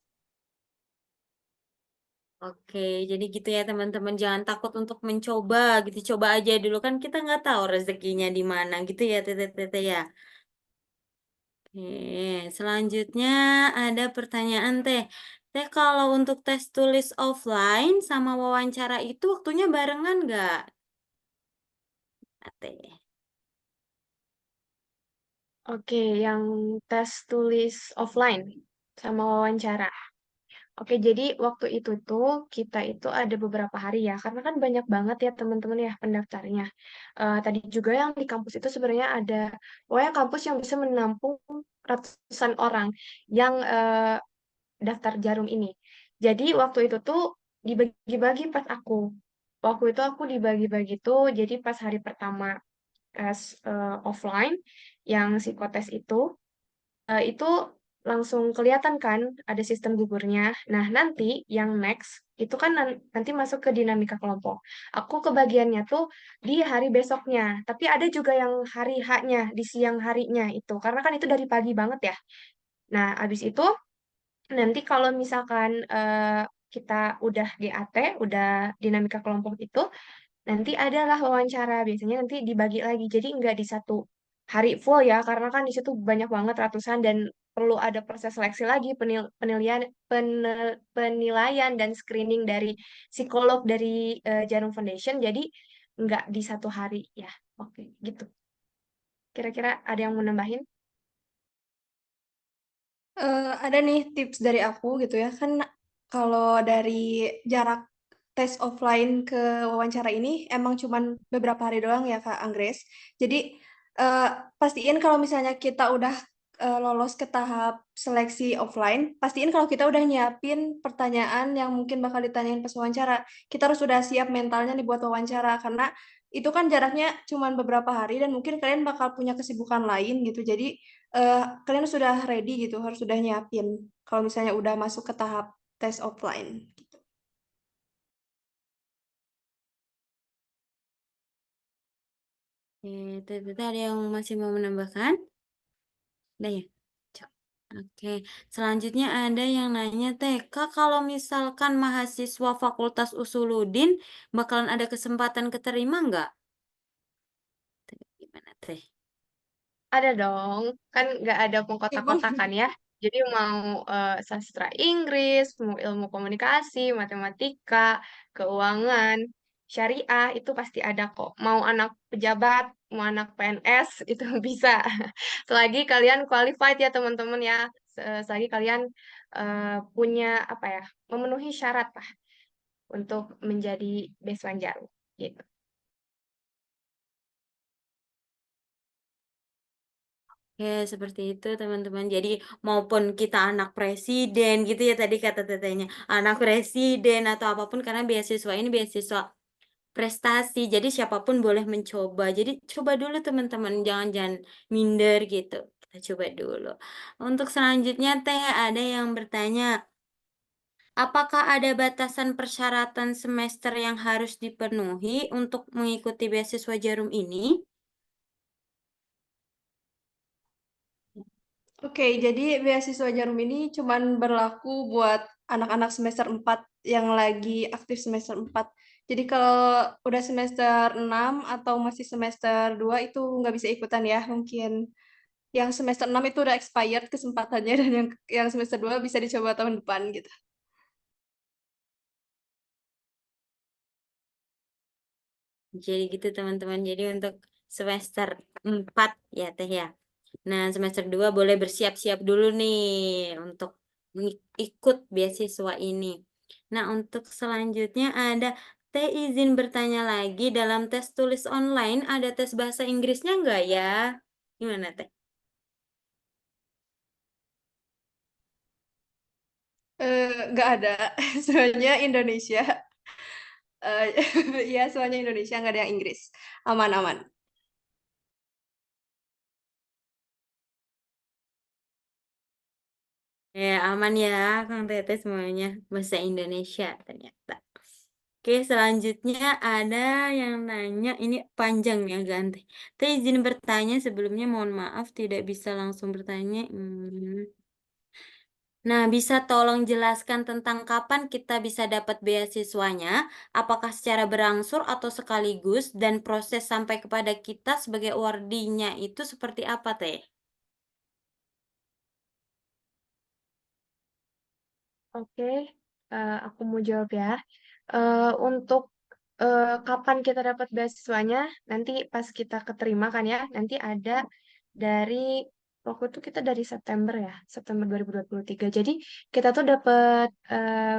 Oke, jadi gitu ya teman-teman, jangan takut untuk mencoba gitu, coba aja dulu kan kita nggak tahu rezekinya di mana gitu ya teteh ya. Oke, selanjutnya ada pertanyaan Teh. Teh kalau untuk tes tulis offline sama wawancara itu waktunya barengan nggak? Teh. Oke, yang tes tulis offline sama wawancara. Oke, jadi waktu itu tuh kita itu ada beberapa hari ya, karena kan banyak banget ya teman-teman ya pendaftarnya. Tadi juga yang di kampus itu sebenarnya ada, pokoknya kampus yang bisa menampung ratusan orang yang daftar jarum ini. Jadi waktu itu tuh dibagi-bagi pas aku. Waktu itu aku dibagi-bagi tuh, jadi pas hari pertama tes offline yang psikotes itu langsung kelihatan kan ada sistem gugurnya. Nah, nanti yang next itu kan nanti masuk ke dinamika kelompok. Aku kebagiannya tuh di hari besoknya, tapi ada juga yang hari H-nya, di siang harinya itu. Karena kan itu dari pagi banget ya. Nah, abis itu nanti kalau misalkan kita udah GAT, udah dinamika kelompok itu, nanti adalah wawancara. Biasanya nanti dibagi lagi. Jadi nggak di satu hari full ya, karena kan di situ banyak banget ratusan dan perlu ada proses seleksi lagi, penilaian dan screening dari psikolog dari Jarum Foundation. Jadi nggak di satu hari ya. Oke, gitu. Kira-kira ada yang mau nambahin? Ada nih tips dari aku gitu ya. Kan kalau dari jarak tes offline ke wawancara ini emang cuman beberapa hari doang ya Kak Anggres. Jadi eh, pastiin kalau misalnya kita udah lolos ke tahap seleksi offline, pastiin kalau kita udah nyiapin pertanyaan yang mungkin bakal ditanyain pas wawancara. Kita harus sudah siap mentalnya nih buat wawancara karena itu kan jaraknya cuman beberapa hari dan mungkin kalian bakal punya kesibukan lain gitu. Jadi kalian sudah ready gitu, harus sudah nyiapin kalau misalnya udah masuk ke tahap tes offline. Gitu. Teteh ada yang masih mau menambahkan? Udah ya? Cok. Oke, selanjutnya ada yang nanya Teh, Kak kalau misalkan mahasiswa Fakultas Usuluddin bakalan ada kesempatan keterima nggak? Gimana Teh? Ada dong, kan nggak ada pengkotak-kotakan ya. Jadi mau sastra Inggris, mau ilmu komunikasi, matematika, keuangan, syariah, itu pasti ada kok. Mau anak pejabat, mau anak PNS, itu bisa. Selagi kalian qualified ya teman-teman ya. Selagi kalian punya apa ya, memenuhi syarat lah untuk menjadi beasiswa Jarum. Gitu. Ya, seperti itu teman-teman. Jadi maupun kita anak presiden gitu ya tadi kata tetenya, anak presiden atau apapun karena beasiswa ini beasiswa prestasi. Jadi siapapun boleh mencoba. Jadi coba dulu teman-teman, jangan minder gitu. Kita coba dulu. Untuk selanjutnya Teh ada yang bertanya, apakah ada batasan persyaratan semester yang harus dipenuhi untuk mengikuti beasiswa Jarum ini? Oke, jadi beasiswa Jarum ini cuman berlaku buat anak-anak semester 4 yang lagi aktif semester 4. Jadi kalau udah semester 6 atau masih semester 2 itu nggak bisa ikutan ya. Mungkin yang semester 6 itu udah expired kesempatannya dan yang semester 2 bisa dicoba tahun depan gitu. Jadi gitu teman-teman. Jadi untuk semester 4 ya Teh ya. Nah, semester 2 boleh bersiap-siap dulu nih untuk ikut beasiswa ini. Nah, untuk selanjutnya ada Teh izin bertanya lagi, dalam tes tulis online ada tes bahasa Inggrisnya enggak ya? Gimana Teh? Nggak ada. Semuanya Indonesia. Ya, semuanya Indonesia, nggak ada yang Inggris. Aman-aman. Aman ya, Kang Teteh semuanya bahasa Indonesia ternyata. Oke, selanjutnya ada yang nanya, ini panjang ya ganti. Tapi izin bertanya sebelumnya, mohon maaf tidak bisa langsung bertanya. Nah, bisa tolong jelaskan tentang kapan kita bisa dapat beasiswanya? Apakah secara berangsur atau sekaligus? Dan proses sampai kepada kita sebagai awardee-nya itu seperti apa, Teh? Oke, aku mau jawab ya. Untuk kapan kita dapat beasiswanya, nanti pas kita keterima kan ya, nanti ada dari waktu itu kita dari September ya, September 2023. Jadi kita tuh dapat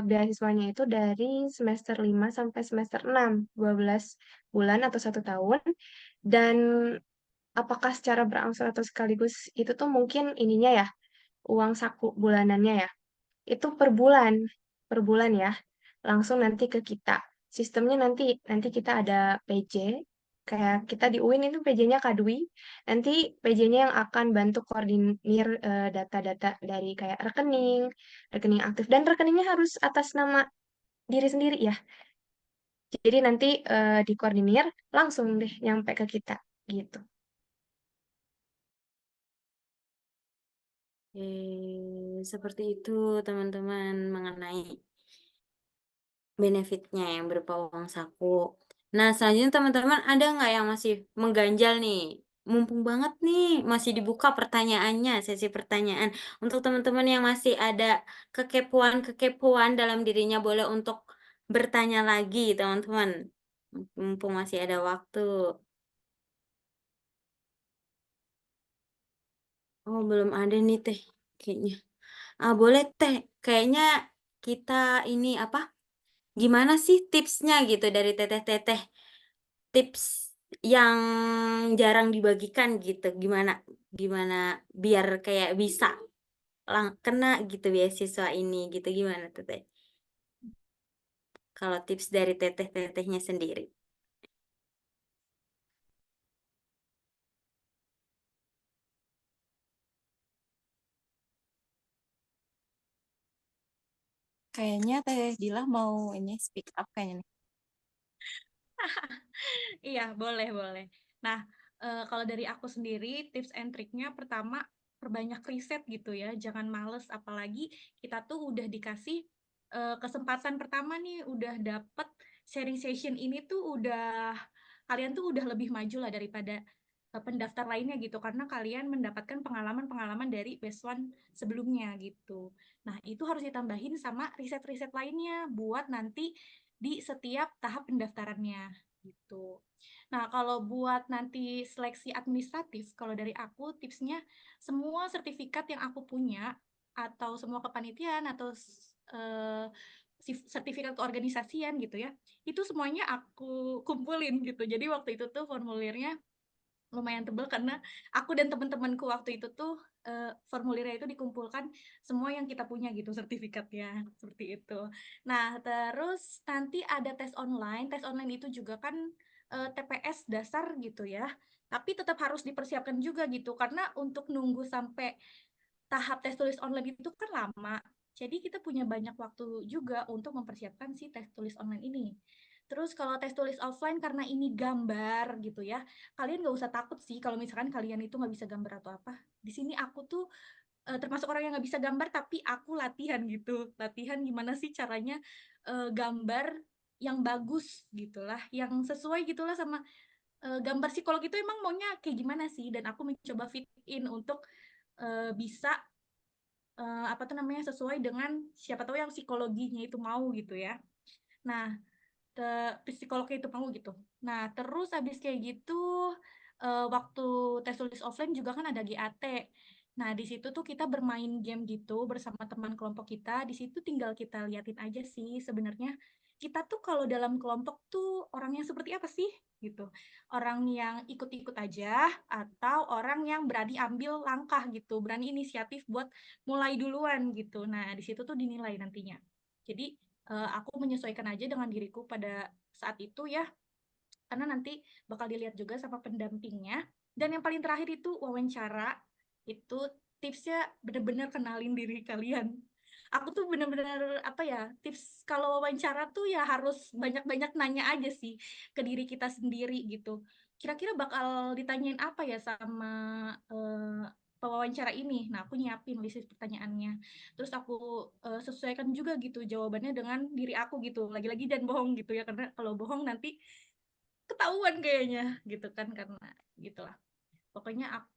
beasiswanya itu dari semester 5 sampai semester 6, 12 bulan atau 1 tahun. Dan apakah secara berangsur atau sekaligus itu tuh mungkin ininya ya, uang saku bulanannya ya. Itu per bulan ya. Langsung nanti ke kita. Sistemnya nanti kita ada PJ, kayak kita di UIN itu PJ-nya Kadwi. Nanti PJ-nya yang akan bantu koordinir data-data dari kayak rekening, rekening aktif dan rekeningnya harus atas nama diri sendiri ya. Jadi nanti dikoordinir langsung deh nyampe ke kita gitu. Seperti itu teman-teman mengenai benefitnya yang berupa uang saku. Nah, selanjutnya teman-teman ada nggak yang masih mengganjal nih? Mumpung banget nih, masih dibuka pertanyaannya, sesi pertanyaan. Untuk teman-teman yang masih ada kekepuan-kekepuan dalam dirinya, boleh untuk bertanya lagi, teman-teman. Mumpung masih ada waktu. Oh, belum ada nih, Teh, kayaknya. Boleh, Teh. Kayaknya kita ini apa? Gimana sih tipsnya gitu dari teteh-teteh? Tips yang jarang dibagikan gitu. Gimana gimana biar kayak bisa kena gitu beasiswa ini gitu, gimana teteh? Kalau tips dari teteh-tetehnya sendiri. Kayaknya Teh Dila mau ini speak up kayaknya nih. Iya, boleh, boleh. Nah, kalau dari aku sendiri, tips and triknya pertama, perbanyak riset gitu ya, jangan males, apalagi kita tuh udah dikasih kesempatan pertama nih, udah dapet sharing session ini tuh kalian tuh udah lebih maju lah daripada pendaftar lainnya gitu, karena kalian mendapatkan pengalaman-pengalaman dari best one sebelumnya gitu. Nah, itu harus ditambahin sama riset-riset lainnya buat nanti di setiap tahap pendaftarannya gitu. Nah, kalau buat nanti seleksi administratif, kalau dari aku tipsnya semua sertifikat yang aku punya atau semua kepanitiaan atau sertifikat keorganisasian gitu ya, itu semuanya aku kumpulin gitu. Jadi waktu itu tuh formulirnya lumayan tebal karena aku dan teman-temanku waktu itu tuh formulirnya itu dikumpulkan semua yang kita punya gitu sertifikatnya seperti itu. Nah, terus nanti ada tes online. Tes online itu juga kan TPS dasar gitu ya. Tapi tetap harus dipersiapkan juga gitu karena untuk nunggu sampai tahap tes tulis online itu kan lama. Jadi kita punya banyak waktu juga untuk mempersiapkan si tes tulis online ini. Terus kalau tes tulis offline karena ini gambar gitu ya, kalian nggak usah takut sih kalau misalkan kalian itu nggak bisa gambar atau apa. Di sini aku tuh termasuk orang yang nggak bisa gambar, tapi aku latihan gitu. Latihan gimana sih caranya gambar yang bagus gitulah, yang sesuai gitulah sama gambar psikolog itu emang maunya kayak gimana sih. Dan aku mencoba fit in untuk bisa apa tuh namanya sesuai dengan siapa tahu yang psikologinya itu mau gitu ya. Nah, psikolognya itu mau gitu. Nah, terus habis kayak gitu waktu tes tulis offline juga kan ada GAT. Nah, di situ tuh kita bermain game gitu bersama teman kelompok kita. Di situ tinggal kita liatin aja sih sebenarnya kita tuh kalau dalam kelompok tuh orang yang seperti apa sih gitu. Orang yang ikut-ikut aja atau orang yang berani ambil langkah gitu, berani inisiatif buat mulai duluan gitu. Nah, di situ tuh dinilai nantinya. Jadi aku menyesuaikan aja dengan diriku pada saat itu ya, karena nanti bakal dilihat juga sama pendampingnya. Dan yang paling terakhir itu wawancara, itu tipsnya bener-bener kenalin diri kalian. Aku tuh bener-bener apa ya, tips kalau wawancara tuh ya harus banyak-banyak nanya aja sih ke diri kita sendiri gitu. Kira-kira bakal ditanyain apa ya sama pewawancara ini. Nah, aku nyiapin list pertanyaannya. Terus aku sesuaikan juga gitu jawabannya dengan diri aku gitu. Lagi-lagi dan bohong gitu ya, karena kalau bohong nanti ketahuan kayaknya gitu kan, karena gitulah. Pokoknya aku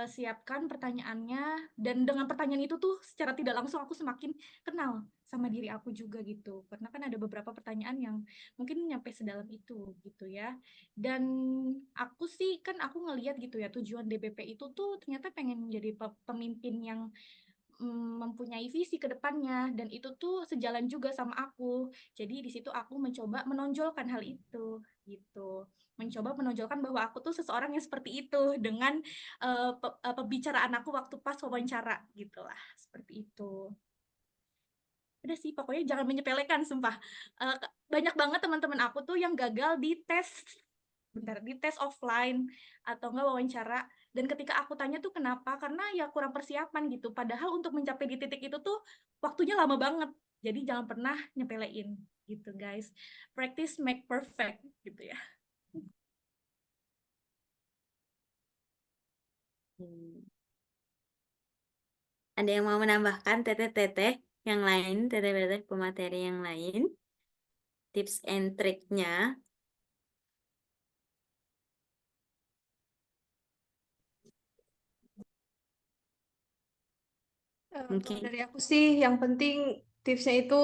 siapkan pertanyaannya, dan dengan pertanyaan itu tuh secara tidak langsung aku semakin kenal sama diri aku juga gitu. Karena kan ada beberapa pertanyaan yang mungkin nyampe sedalam itu gitu ya. Dan aku sih kan aku ngelihat gitu ya, tujuan DBP itu tuh ternyata pengen menjadi pemimpin yang mempunyai visi ke depannya, dan itu tuh sejalan juga sama aku. Jadi di situ aku mencoba menonjolkan hal itu gitu. Mencoba menonjolkan bahwa aku tuh seseorang yang seperti itu dengan pembicaraan aku waktu pas wawancara gitulah, seperti itu. Udah sih, pokoknya jangan menyepelekan, sumpah. Banyak banget teman-teman aku tuh yang gagal di tes offline atau enggak wawancara, dan ketika aku tanya tuh kenapa, karena ya kurang persiapan gitu, padahal untuk mencapai di titik itu tuh waktunya lama banget. Jadi jangan pernah nyepelein gitu guys, practice make perfect gitu ya. Ada yang mau menambahkan teteh-teteh yang lain, teteh-teteh pemateri yang lain, tips and triknya? Kalau Mungkin dari aku sih yang penting tipsnya itu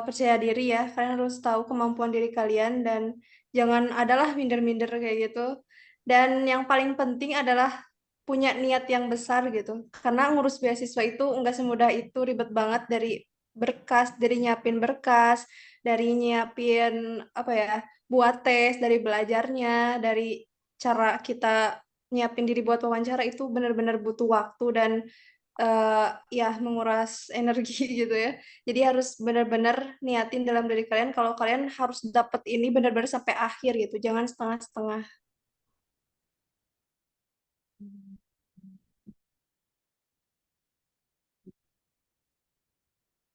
percaya diri ya. Kalian harus tahu kemampuan diri kalian dan jangan adalah minder-minder kayak gitu. Dan yang paling penting adalah punya niat yang besar gitu. Karena ngurus beasiswa itu enggak semudah itu, ribet banget dari berkas, dari nyiapin berkas, dari nyiapin apa ya, buat tes, dari belajarnya, dari cara kita nyiapin diri buat wawancara itu benar-benar butuh waktu dan ya menguras energi gitu ya. Jadi harus benar-benar niatin dalam diri kalian kalau kalian harus dapat ini benar-benar sampai akhir gitu. Jangan setengah-setengah.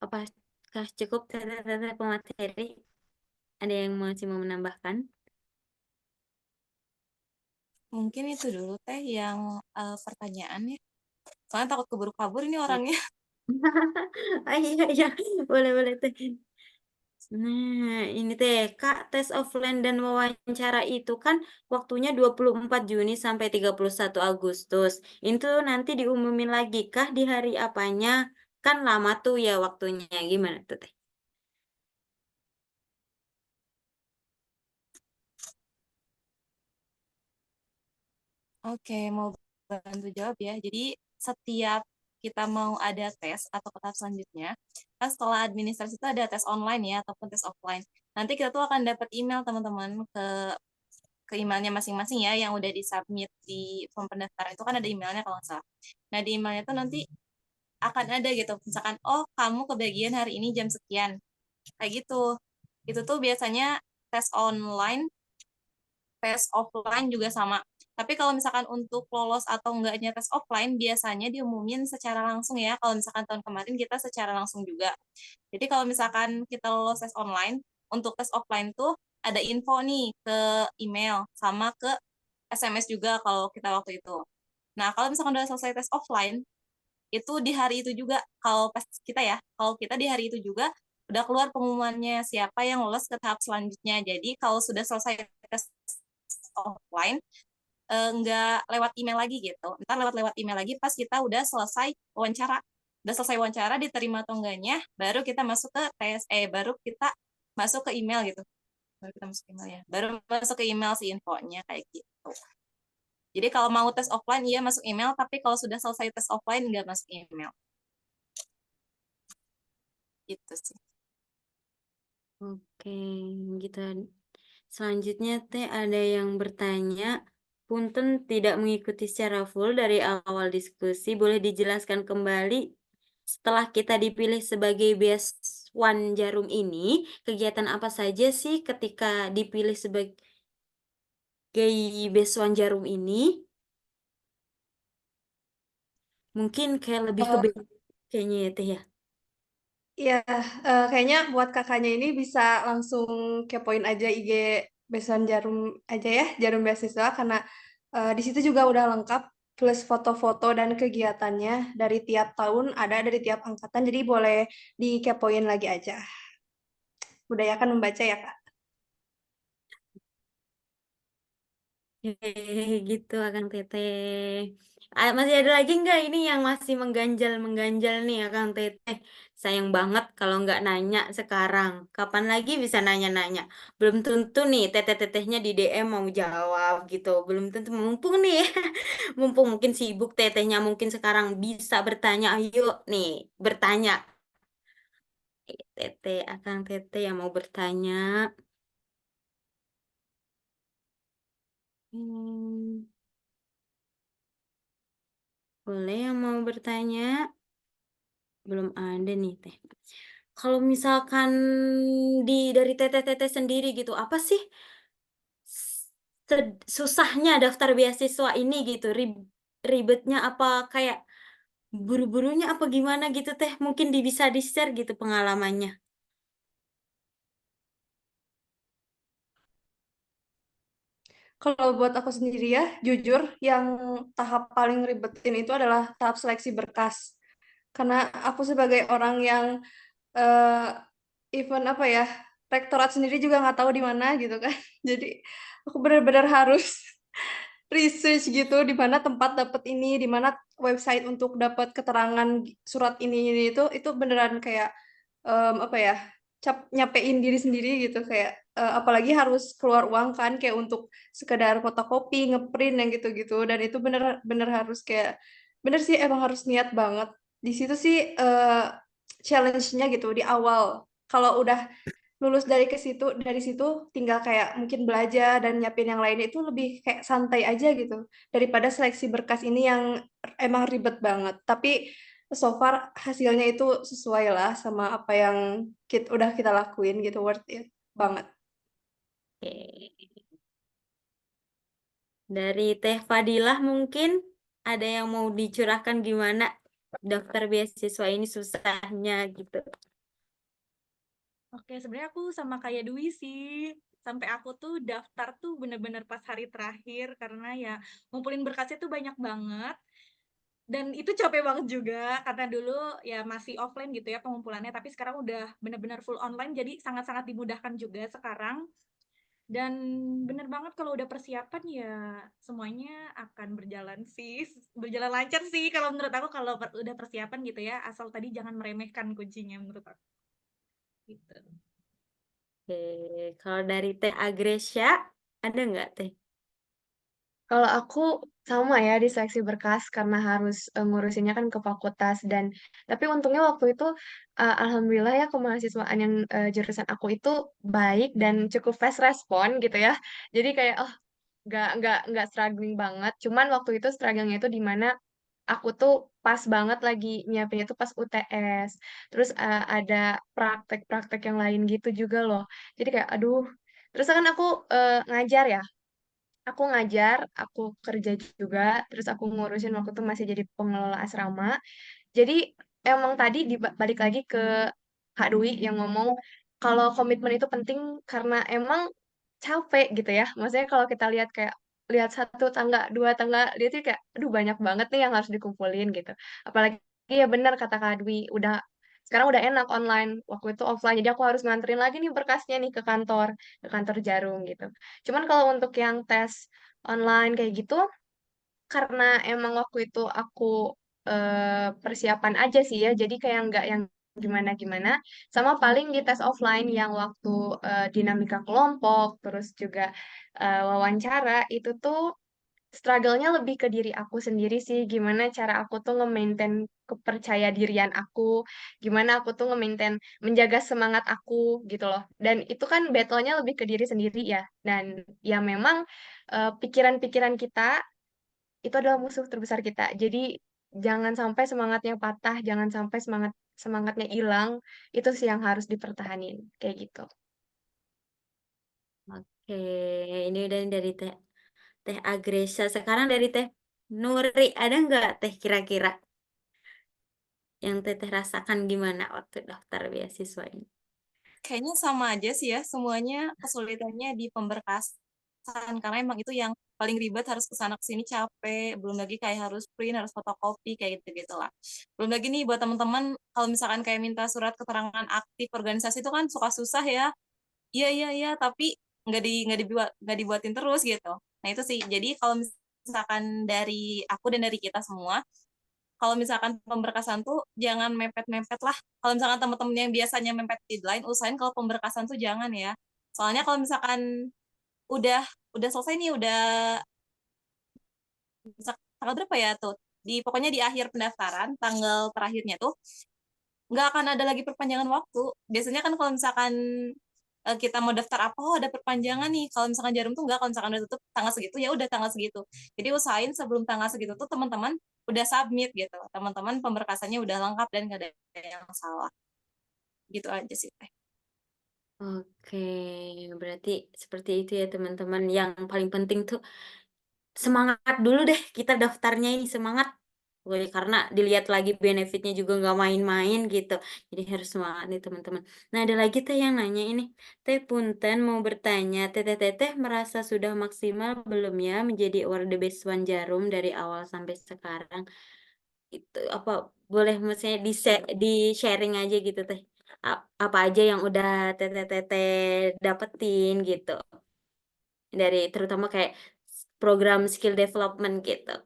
apakah cukup teteh-teteh pemateri? Ada yang masih mau menambahkan? Mungkin itu dulu teh yang pertanyaannya. Soalnya takut keburu kabur ini orangnya. Oh iya, iya. Boleh teh. Nah, ini teh, Kak, tes offline dan wawancara itu kan waktunya 24 Juni sampai 31 Agustus. Itu nanti diumumin lagi kah di hari apanya? Kan lama tuh ya waktunya. Gimana tuh teh? Oke, mau bantu jawab ya. Jadi setiap kita mau ada tes atau ke tahap selanjutnya, kan setelah administrasi itu ada tes online ya ataupun tes offline. Nanti kita tuh akan dapat email teman-teman ke emailnya masing-masing ya, yang udah disubmit di form pendaftaran itu kan ada emailnya kalau nggak salah. Nah di emailnya tuh nanti akan ada gitu, misalkan oh kamu kebagian hari ini jam sekian, kayak gitu. Itu tuh biasanya tes online, tes offline juga sama. Tapi kalau misalkan untuk lolos atau enggaknya tes offline, biasanya diumumin secara langsung ya. Kalau misalkan tahun kemarin kita secara langsung juga. Jadi kalau misalkan kita lolos tes online, untuk tes offline tuh ada info nih ke email sama ke SMS juga kalau kita waktu itu. Nah, kalau misalkan udah selesai tes offline, itu di hari itu juga, kalau pas kita ya, kalau kita di hari itu juga udah keluar pengumumannya siapa yang lolos ke tahap selanjutnya. Jadi kalau sudah selesai tes offline, nggak lewat email lagi gitu. Ntar lewat email lagi pas kita udah selesai wawancara. Udah selesai wawancara, diterima atau enggaknya, baru kita masuk ke baru kita masuk ke email gitu. Baru kita masuk ke email ya. Baru masuk ke email si infonya kayak gitu. Jadi kalau mau tes offline, iya masuk email, tapi kalau sudah selesai tes offline, nggak masuk email. Gitu sih. Oke, gitu. Selanjutnya teh ada yang bertanya, punten tidak mengikuti secara full dari awal diskusi, boleh dijelaskan kembali setelah kita dipilih sebagai Best One Jarum ini, kegiatan apa saja sih ketika dipilih sebagai Best One Jarum ini? Mungkin kayak lebih ke kayaknya ya teh ya. Iya, kayaknya buat kakaknya ini bisa langsung kepoin aja IG Besan Jarum aja ya, Jarum Beasiswa, karena di situ juga udah lengkap, plus foto-foto dan kegiatannya dari tiap tahun ada dari tiap angkatan, jadi boleh dikepoin lagi aja. Budayakan membaca ya, Kak. Hehehe, gitu Akang Teteh. Masih ada lagi nggak ini yang masih mengganjal nih Akang Teteh? Sayang banget kalau nggak nanya sekarang. Kapan lagi bisa nanya-nanya? Belum tentu nih teteh-tetehnya di DM mau jawab gitu. Belum tentu. Mumpung nih, mumpung mungkin sibuk tetehnya mungkin sekarang bisa bertanya. Ayo nih bertanya. Teteh, Akang Teteh yang mau bertanya. Hmm, boleh yang mau bertanya? Belum ada nih Teh. Kalau misalkan dari teteh-teteh sendiri gitu, apa sih susahnya daftar beasiswa ini gitu? Ribetnya apa kayak buru-burunya apa gimana gitu Teh? Mungkin bisa di-share gitu pengalamannya. Kalau buat aku sendiri ya, jujur yang tahap paling ribetin itu adalah tahap seleksi berkas. Karena aku sebagai orang yang eh event apa ya, rektorat sendiri juga nggak tahu di mana gitu kan. Jadi aku benar-benar harus research gitu di mana tempat dapat ini, di mana website untuk dapat keterangan surat ini itu beneran kayak apa ya, nyapein diri sendiri gitu, kayak apalagi harus keluar uang kan kayak untuk sekedar fotokopi, ngeprint yang gitu-gitu, dan itu bener-bener harus kayak bener sih, emang harus niat banget. Di situ sih challenge-nya gitu di awal. Kalau udah lulus dari situ tinggal kayak mungkin belajar dan nyiapin yang lainnya, itu lebih kayak santai aja gitu daripada seleksi berkas ini yang emang ribet banget. Tapi so far hasilnya itu sesuai lah sama apa yang udah kita lakuin gitu, worth it banget. Oke. Dari Teh Fadilah mungkin ada yang mau dicurahkan gimana daftar beasiswa ini susahnya gitu. Oke, sebenarnya aku sama kayak Dwi sih. Sampai aku tuh daftar tuh bener-bener pas hari terakhir karena ya ngumpulin berkasnya tuh banyak banget. Dan itu capek banget juga karena dulu ya masih offline gitu ya pengumpulannya, tapi sekarang udah bener-bener full online, jadi sangat-sangat dimudahkan juga sekarang. Dan bener banget kalau udah persiapan ya semuanya akan berjalan sih, berjalan lancar sih kalau menurut aku, kalau udah persiapan gitu ya, asal tadi jangan meremehkan kuncinya menurut aku. Gitu. Oke, kalau dari Teh Agresya ada nggak Teh? Kalau aku sama ya di seleksi berkas karena harus ngurusinnya kan ke fakultas dan tapi untungnya waktu itu alhamdulillah ya kemahasiswaan yang jurusan aku itu baik dan cukup fast respon gitu ya. Jadi kayak oh nggak struggling banget. Cuman waktu itu strugglingnya itu di mana aku tuh pas banget lagi nyiapinnya tuh pas UTS. Terus ada praktek-praktek yang lain gitu juga loh. Jadi kayak aduh. Terus kan aku ngajar ya. Aku ngajar, aku kerja juga, terus aku ngurusin waktu itu masih jadi pengelola asrama. Jadi emang tadi balik lagi ke Kak Dwi yang ngomong kalau komitmen itu penting karena emang capek gitu ya. Maksudnya kalau kita lihat kayak lihat satu tangga, dua tangga, dia tuh kayak aduh banyak banget nih yang harus dikumpulin gitu. Apalagi ya benar kata Kak Dwi, sekarang udah enak online. Waktu itu offline, jadi aku harus nganterin lagi nih berkasnya nih ke kantor Jarum gitu. Cuman kalau untuk yang tes online kayak gitu, karena emang waktu itu aku persiapan aja sih ya, jadi kayak nggak yang gimana-gimana. Sama paling di tes offline yang waktu dinamika kelompok, terus juga wawancara, itu tuh struggle-nya lebih ke diri aku sendiri sih, gimana cara aku tuh nge-maintain kepercaya dirian aku, gimana aku tuh nge-maintain menjaga semangat aku gitu loh. Dan itu kan battle-nya lebih ke diri sendiri ya. Dan ya memang pikiran-pikiran kita itu adalah musuh terbesar kita. Jadi jangan sampai semangatnya patah, jangan sampai semangatnya hilang. Itu sih yang harus dipertahanin kayak gitu. Oke, ini udah dari Teh Agresya. Sekarang dari Teh Nuri, ada nggak Teh kira-kira yang Teteh rasakan gimana waktu daftar beasiswa ini? Kayaknya sama aja sih ya, semuanya kesulitannya di pemberkasan karena emang itu yang paling ribet, harus kesana kesini capek, belum lagi kayak harus print, harus fotokopi kayak gitu-gitu lah. Belum lagi nih buat teman-teman kalau misalkan kayak minta surat keterangan aktif organisasi itu kan suka susah ya. Iya iya iya, tapi nggak dibuatin terus gitu. Nah itu sih. Jadi kalau misalkan dari aku dan dari kita semua, kalau misalkan pemberkasan tuh jangan mepet-mepet lah. Kalau misalkan teman-teman yang biasanya mepet deadline, usahain kalau pemberkasan tuh jangan ya. Soalnya kalau misalkan udah udah selesai nih, udah tanggal berapa ya tuh? Pokoknya di akhir pendaftaran, tanggal terakhirnya tuh nggak akan ada lagi perpanjangan waktu. Biasanya kan kalau misalkan kita mau daftar apa, oh ada perpanjangan nih. Kalau misalkan Jarum tuh nggak, kalau misalkan udah tutup tanggal segitu, ya udah tanggal segitu. Jadi usahain sebelum tanggal segitu tuh teman-teman udah submit gitu. Teman-teman pemberkasannya udah lengkap dan nggak ada yang salah. Gitu aja sih, Teh. Oke, berarti seperti itu ya teman-teman. Yang paling penting tuh semangat dulu deh kita daftarnya ini semangat. Pokoknya karena dilihat lagi benefitnya juga nggak main-main gitu. Jadi harus semangat nih teman-teman. Nah ada lagi Teh yang nanya ini. Teh Punten mau bertanya, Teteh merasa sudah maksimal belum ya menjadi award the best one Jarum dari awal sampai sekarang? Itu apa boleh maksudnya di sharing aja gitu Teh. Apa aja yang udah Teteh dapetin gitu. Dari terutama kayak program skill development gitu.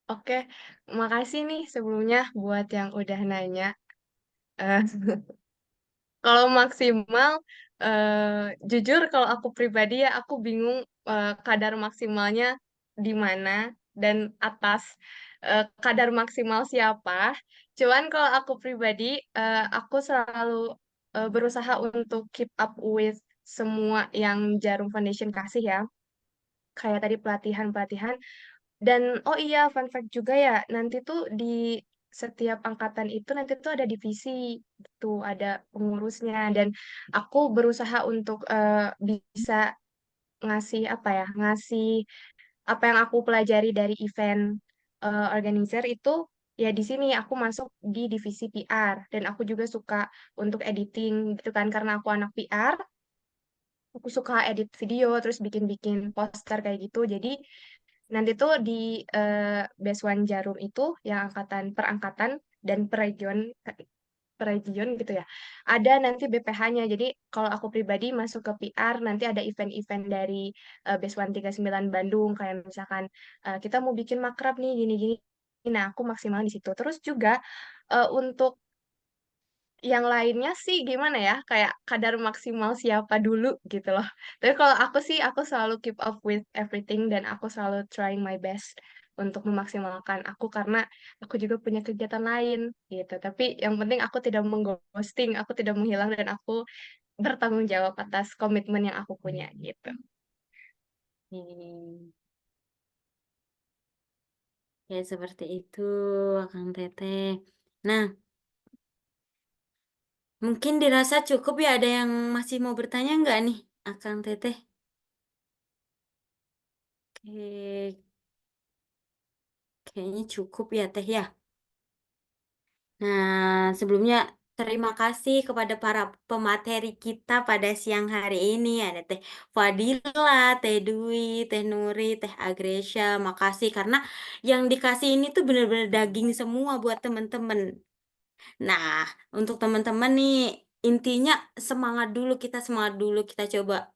Oke, makasih nih sebelumnya buat yang udah nanya. Eh, Kalau maksimal, jujur kalau aku pribadi ya aku bingung kadar maksimalnya di mana dan atas kadar maksimal siapa. Cuman kalau aku pribadi, aku selalu berusaha untuk keep up with semua yang Jarum Foundation kasih ya. Kayak tadi pelatihan-pelatihan. Dan oh iya, fun fact juga ya, nanti tuh di setiap angkatan itu nanti tuh ada divisi, gitu, ada pengurusnya. Dan aku berusaha untuk bisa ngasih apa ya, ngasih apa yang aku pelajari dari event organizer itu ya di sini aku masuk di divisi PR dan aku juga suka untuk editing gitu kan karena aku anak PR. Aku suka edit video terus bikin-bikin poster kayak gitu. Jadi nanti tuh di Base One Jarum itu yang angkatan per angkatan dan per region gitu ya. Ada nanti BPH-nya. Jadi kalau aku pribadi masuk ke PR nanti ada event-event dari Base One 39 Bandung kayak misalkan kita mau bikin makrab nih gini-gini. Nah, aku maksimal di situ. Terus juga untuk yang lainnya sih gimana ya, kayak kadar maksimal siapa dulu gitu loh. Tapi kalau aku sih, aku selalu keep up with everything dan aku selalu trying my best untuk memaksimalkan aku karena aku juga punya kegiatan lain gitu. Tapi yang penting aku tidak mengghosting, aku tidak menghilang dan aku bertanggung jawab atas komitmen yang aku punya gitu. Hmm. Ya seperti itu, Kang Teteh. Nah, mungkin dirasa cukup ya. Ada yang masih mau bertanya nggak nih, Kang Teteh? Oke, kayaknya cukup ya Teh ya. Nah, sebelumnya terima kasih kepada para pemateri kita pada siang hari ini. Ada Teh Fadila, Teh Dwi, Teh Nuri, Teh Agresya. Makasih karena yang dikasih ini tuh bener-bener daging semua buat teman-teman. Nah, untuk teman-teman nih, intinya semangat dulu, kita coba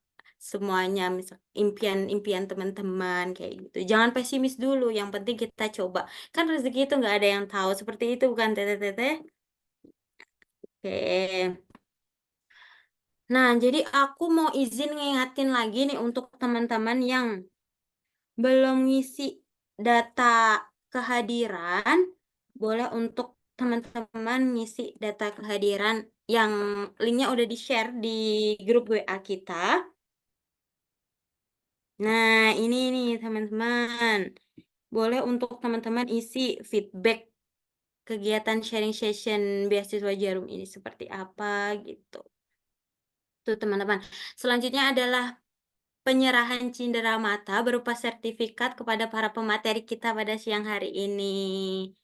semuanya, misal impian-impian teman-teman kayak gitu. Jangan pesimis dulu, yang penting kita coba. Kan rezeki itu nggak ada yang tahu. Seperti itu bukan teteh-teteh? Oke. Nah, jadi aku mau izin ngingatin lagi nih untuk teman-teman yang belum ngisi data kehadiran, boleh untuk teman-teman ngisi data kehadiran yang linknya udah di-share di grup WA kita. Nah, ini nih teman-teman. Boleh untuk teman-teman isi feedback kegiatan sharing session beasiswa Jarum ini seperti apa gitu. Tuh teman-teman. Selanjutnya adalah penyerahan cindera mata berupa sertifikat kepada para pemateri kita pada siang hari ini.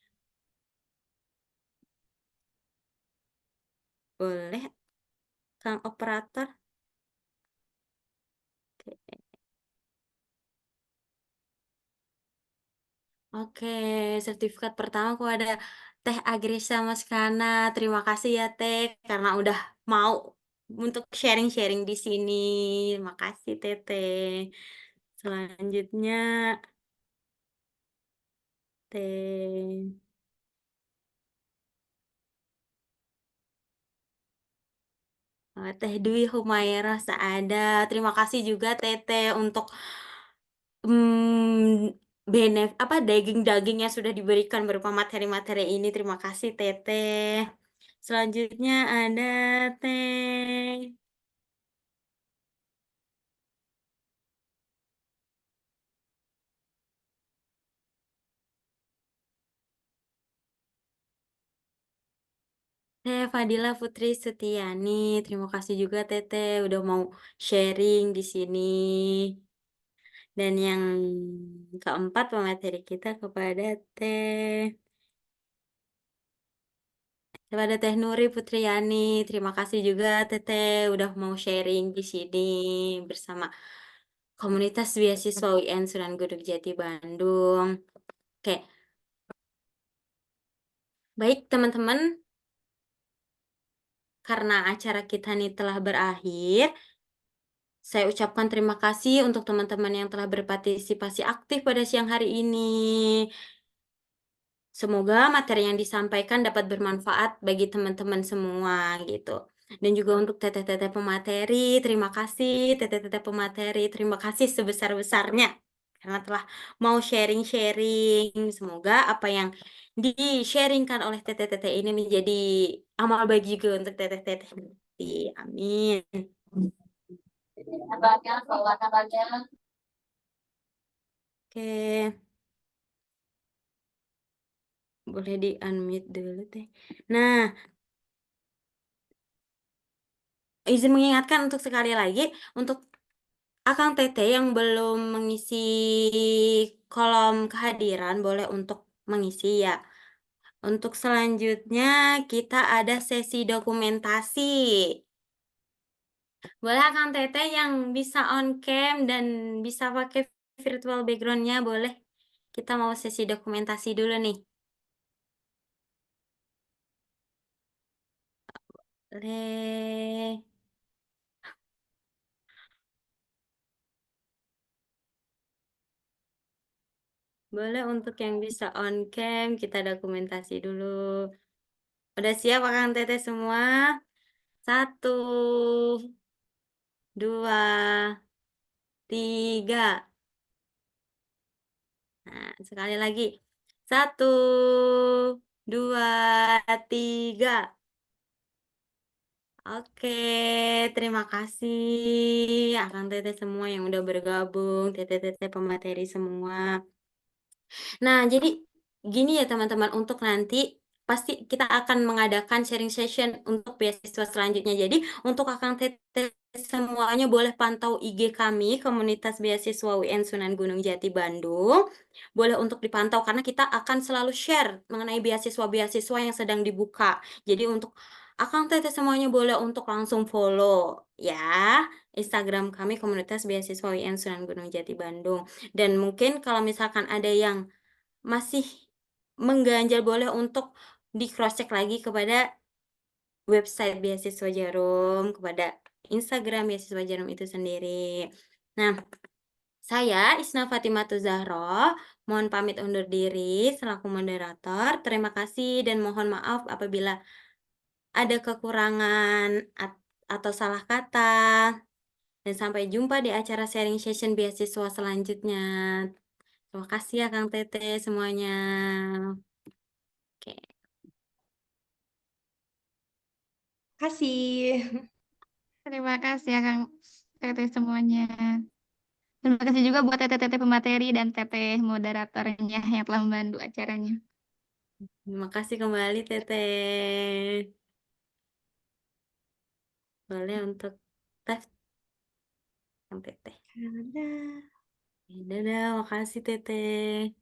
Boleh, Kang Operator? Oke. Oke, sertifikat pertama kepada Teh Agresa Maskana. Terima kasih ya Teh, karena udah mau untuk sharing-sharing di sini. Makasih Teteh. Selanjutnya Teh Teh Dwi Humairah Saada. Terima kasih juga Teteh untuk daging-daging yang sudah diberikan berupa materi-materi ini. Terima kasih Teteh. Selanjutnya ada Teh Fadila Putri Setiani. Terima kasih juga Teteh udah mau sharing di sini. Dan yang keempat pemateri kita kepada Teh Nuri Putriani. Terima kasih juga Teteh udah mau sharing di sini bersama komunitas beasiswa UN Sunan Gunung Jati Bandung. Oke. Baik teman-teman, karena acara kita ini telah berakhir, saya ucapkan terima kasih untuk teman-teman yang telah berpartisipasi aktif pada siang hari ini. Semoga materi yang disampaikan dapat bermanfaat bagi teman-teman semua gitu. Dan juga untuk teteh-teteh pemateri, terima kasih teteh-teteh pemateri, terima kasih sebesar-besarnya karena telah mau sharing-sharing. Semoga apa yang di-sharingkan oleh teteh-teteh ini menjadi amal bagi juga untuk teteh-teteh. Amin. Oke. Boleh di-unmute dulu teh. Nah, izin mengingatkan untuk sekali lagi, untuk Akang Teteh yang belum mengisi kolom kehadiran, boleh untuk mengisi ya. Untuk selanjutnya, kita ada sesi dokumentasi. Boleh Akang Teteh yang bisa on cam dan bisa pakai virtual background-nya, boleh. Kita mau sesi dokumentasi dulu nih. Boleh. Boleh untuk yang bisa on cam, kita dokumentasi dulu. Udah siap Akang Teteh semua? 1, 2, 3. Nah, sekali lagi. 1, 2, 3. Oke, terima kasih Akang Teteh semua yang udah bergabung, teteh-teteh pemateri semua. Nah, jadi gini ya teman-teman, untuk nanti pasti kita akan mengadakan sharing session untuk beasiswa selanjutnya. Jadi untuk Akang Teteh semuanya boleh pantau IG kami, Komunitas Beasiswa UN Sunan Gunung Jati Bandung. Boleh untuk dipantau karena kita akan selalu share mengenai beasiswa-beasiswa yang sedang dibuka. Jadi untuk Akang Teteh semuanya boleh untuk langsung follow ya Instagram kami, Komunitas Beasiswa UN Sunan Gunung Jati Bandung. Dan mungkin kalau misalkan ada yang masih mengganjal, boleh untuk di cross check lagi kepada website beasiswa Jarum, kepada Instagram Beasiswa Jarum itu sendiri. Nah, saya Isna Fatimatu Zahro, mohon pamit undur diri selaku moderator. Terima kasih dan mohon maaf apabila ada kekurangan atau salah kata. Dan sampai jumpa di acara sharing session beasiswa selanjutnya. Terima kasih ya Kang Tete semuanya. Oke. Kasih. Terima kasih ya Kang Teteh semuanya. Terima kasih juga buat teteh-teteh pemateri dan teteh moderatornya yang telah membantu acaranya. Terima kasih kembali Teteh. Boleh untuk tes Kang Teteh. Dadah. Dadah, makasih Teteh.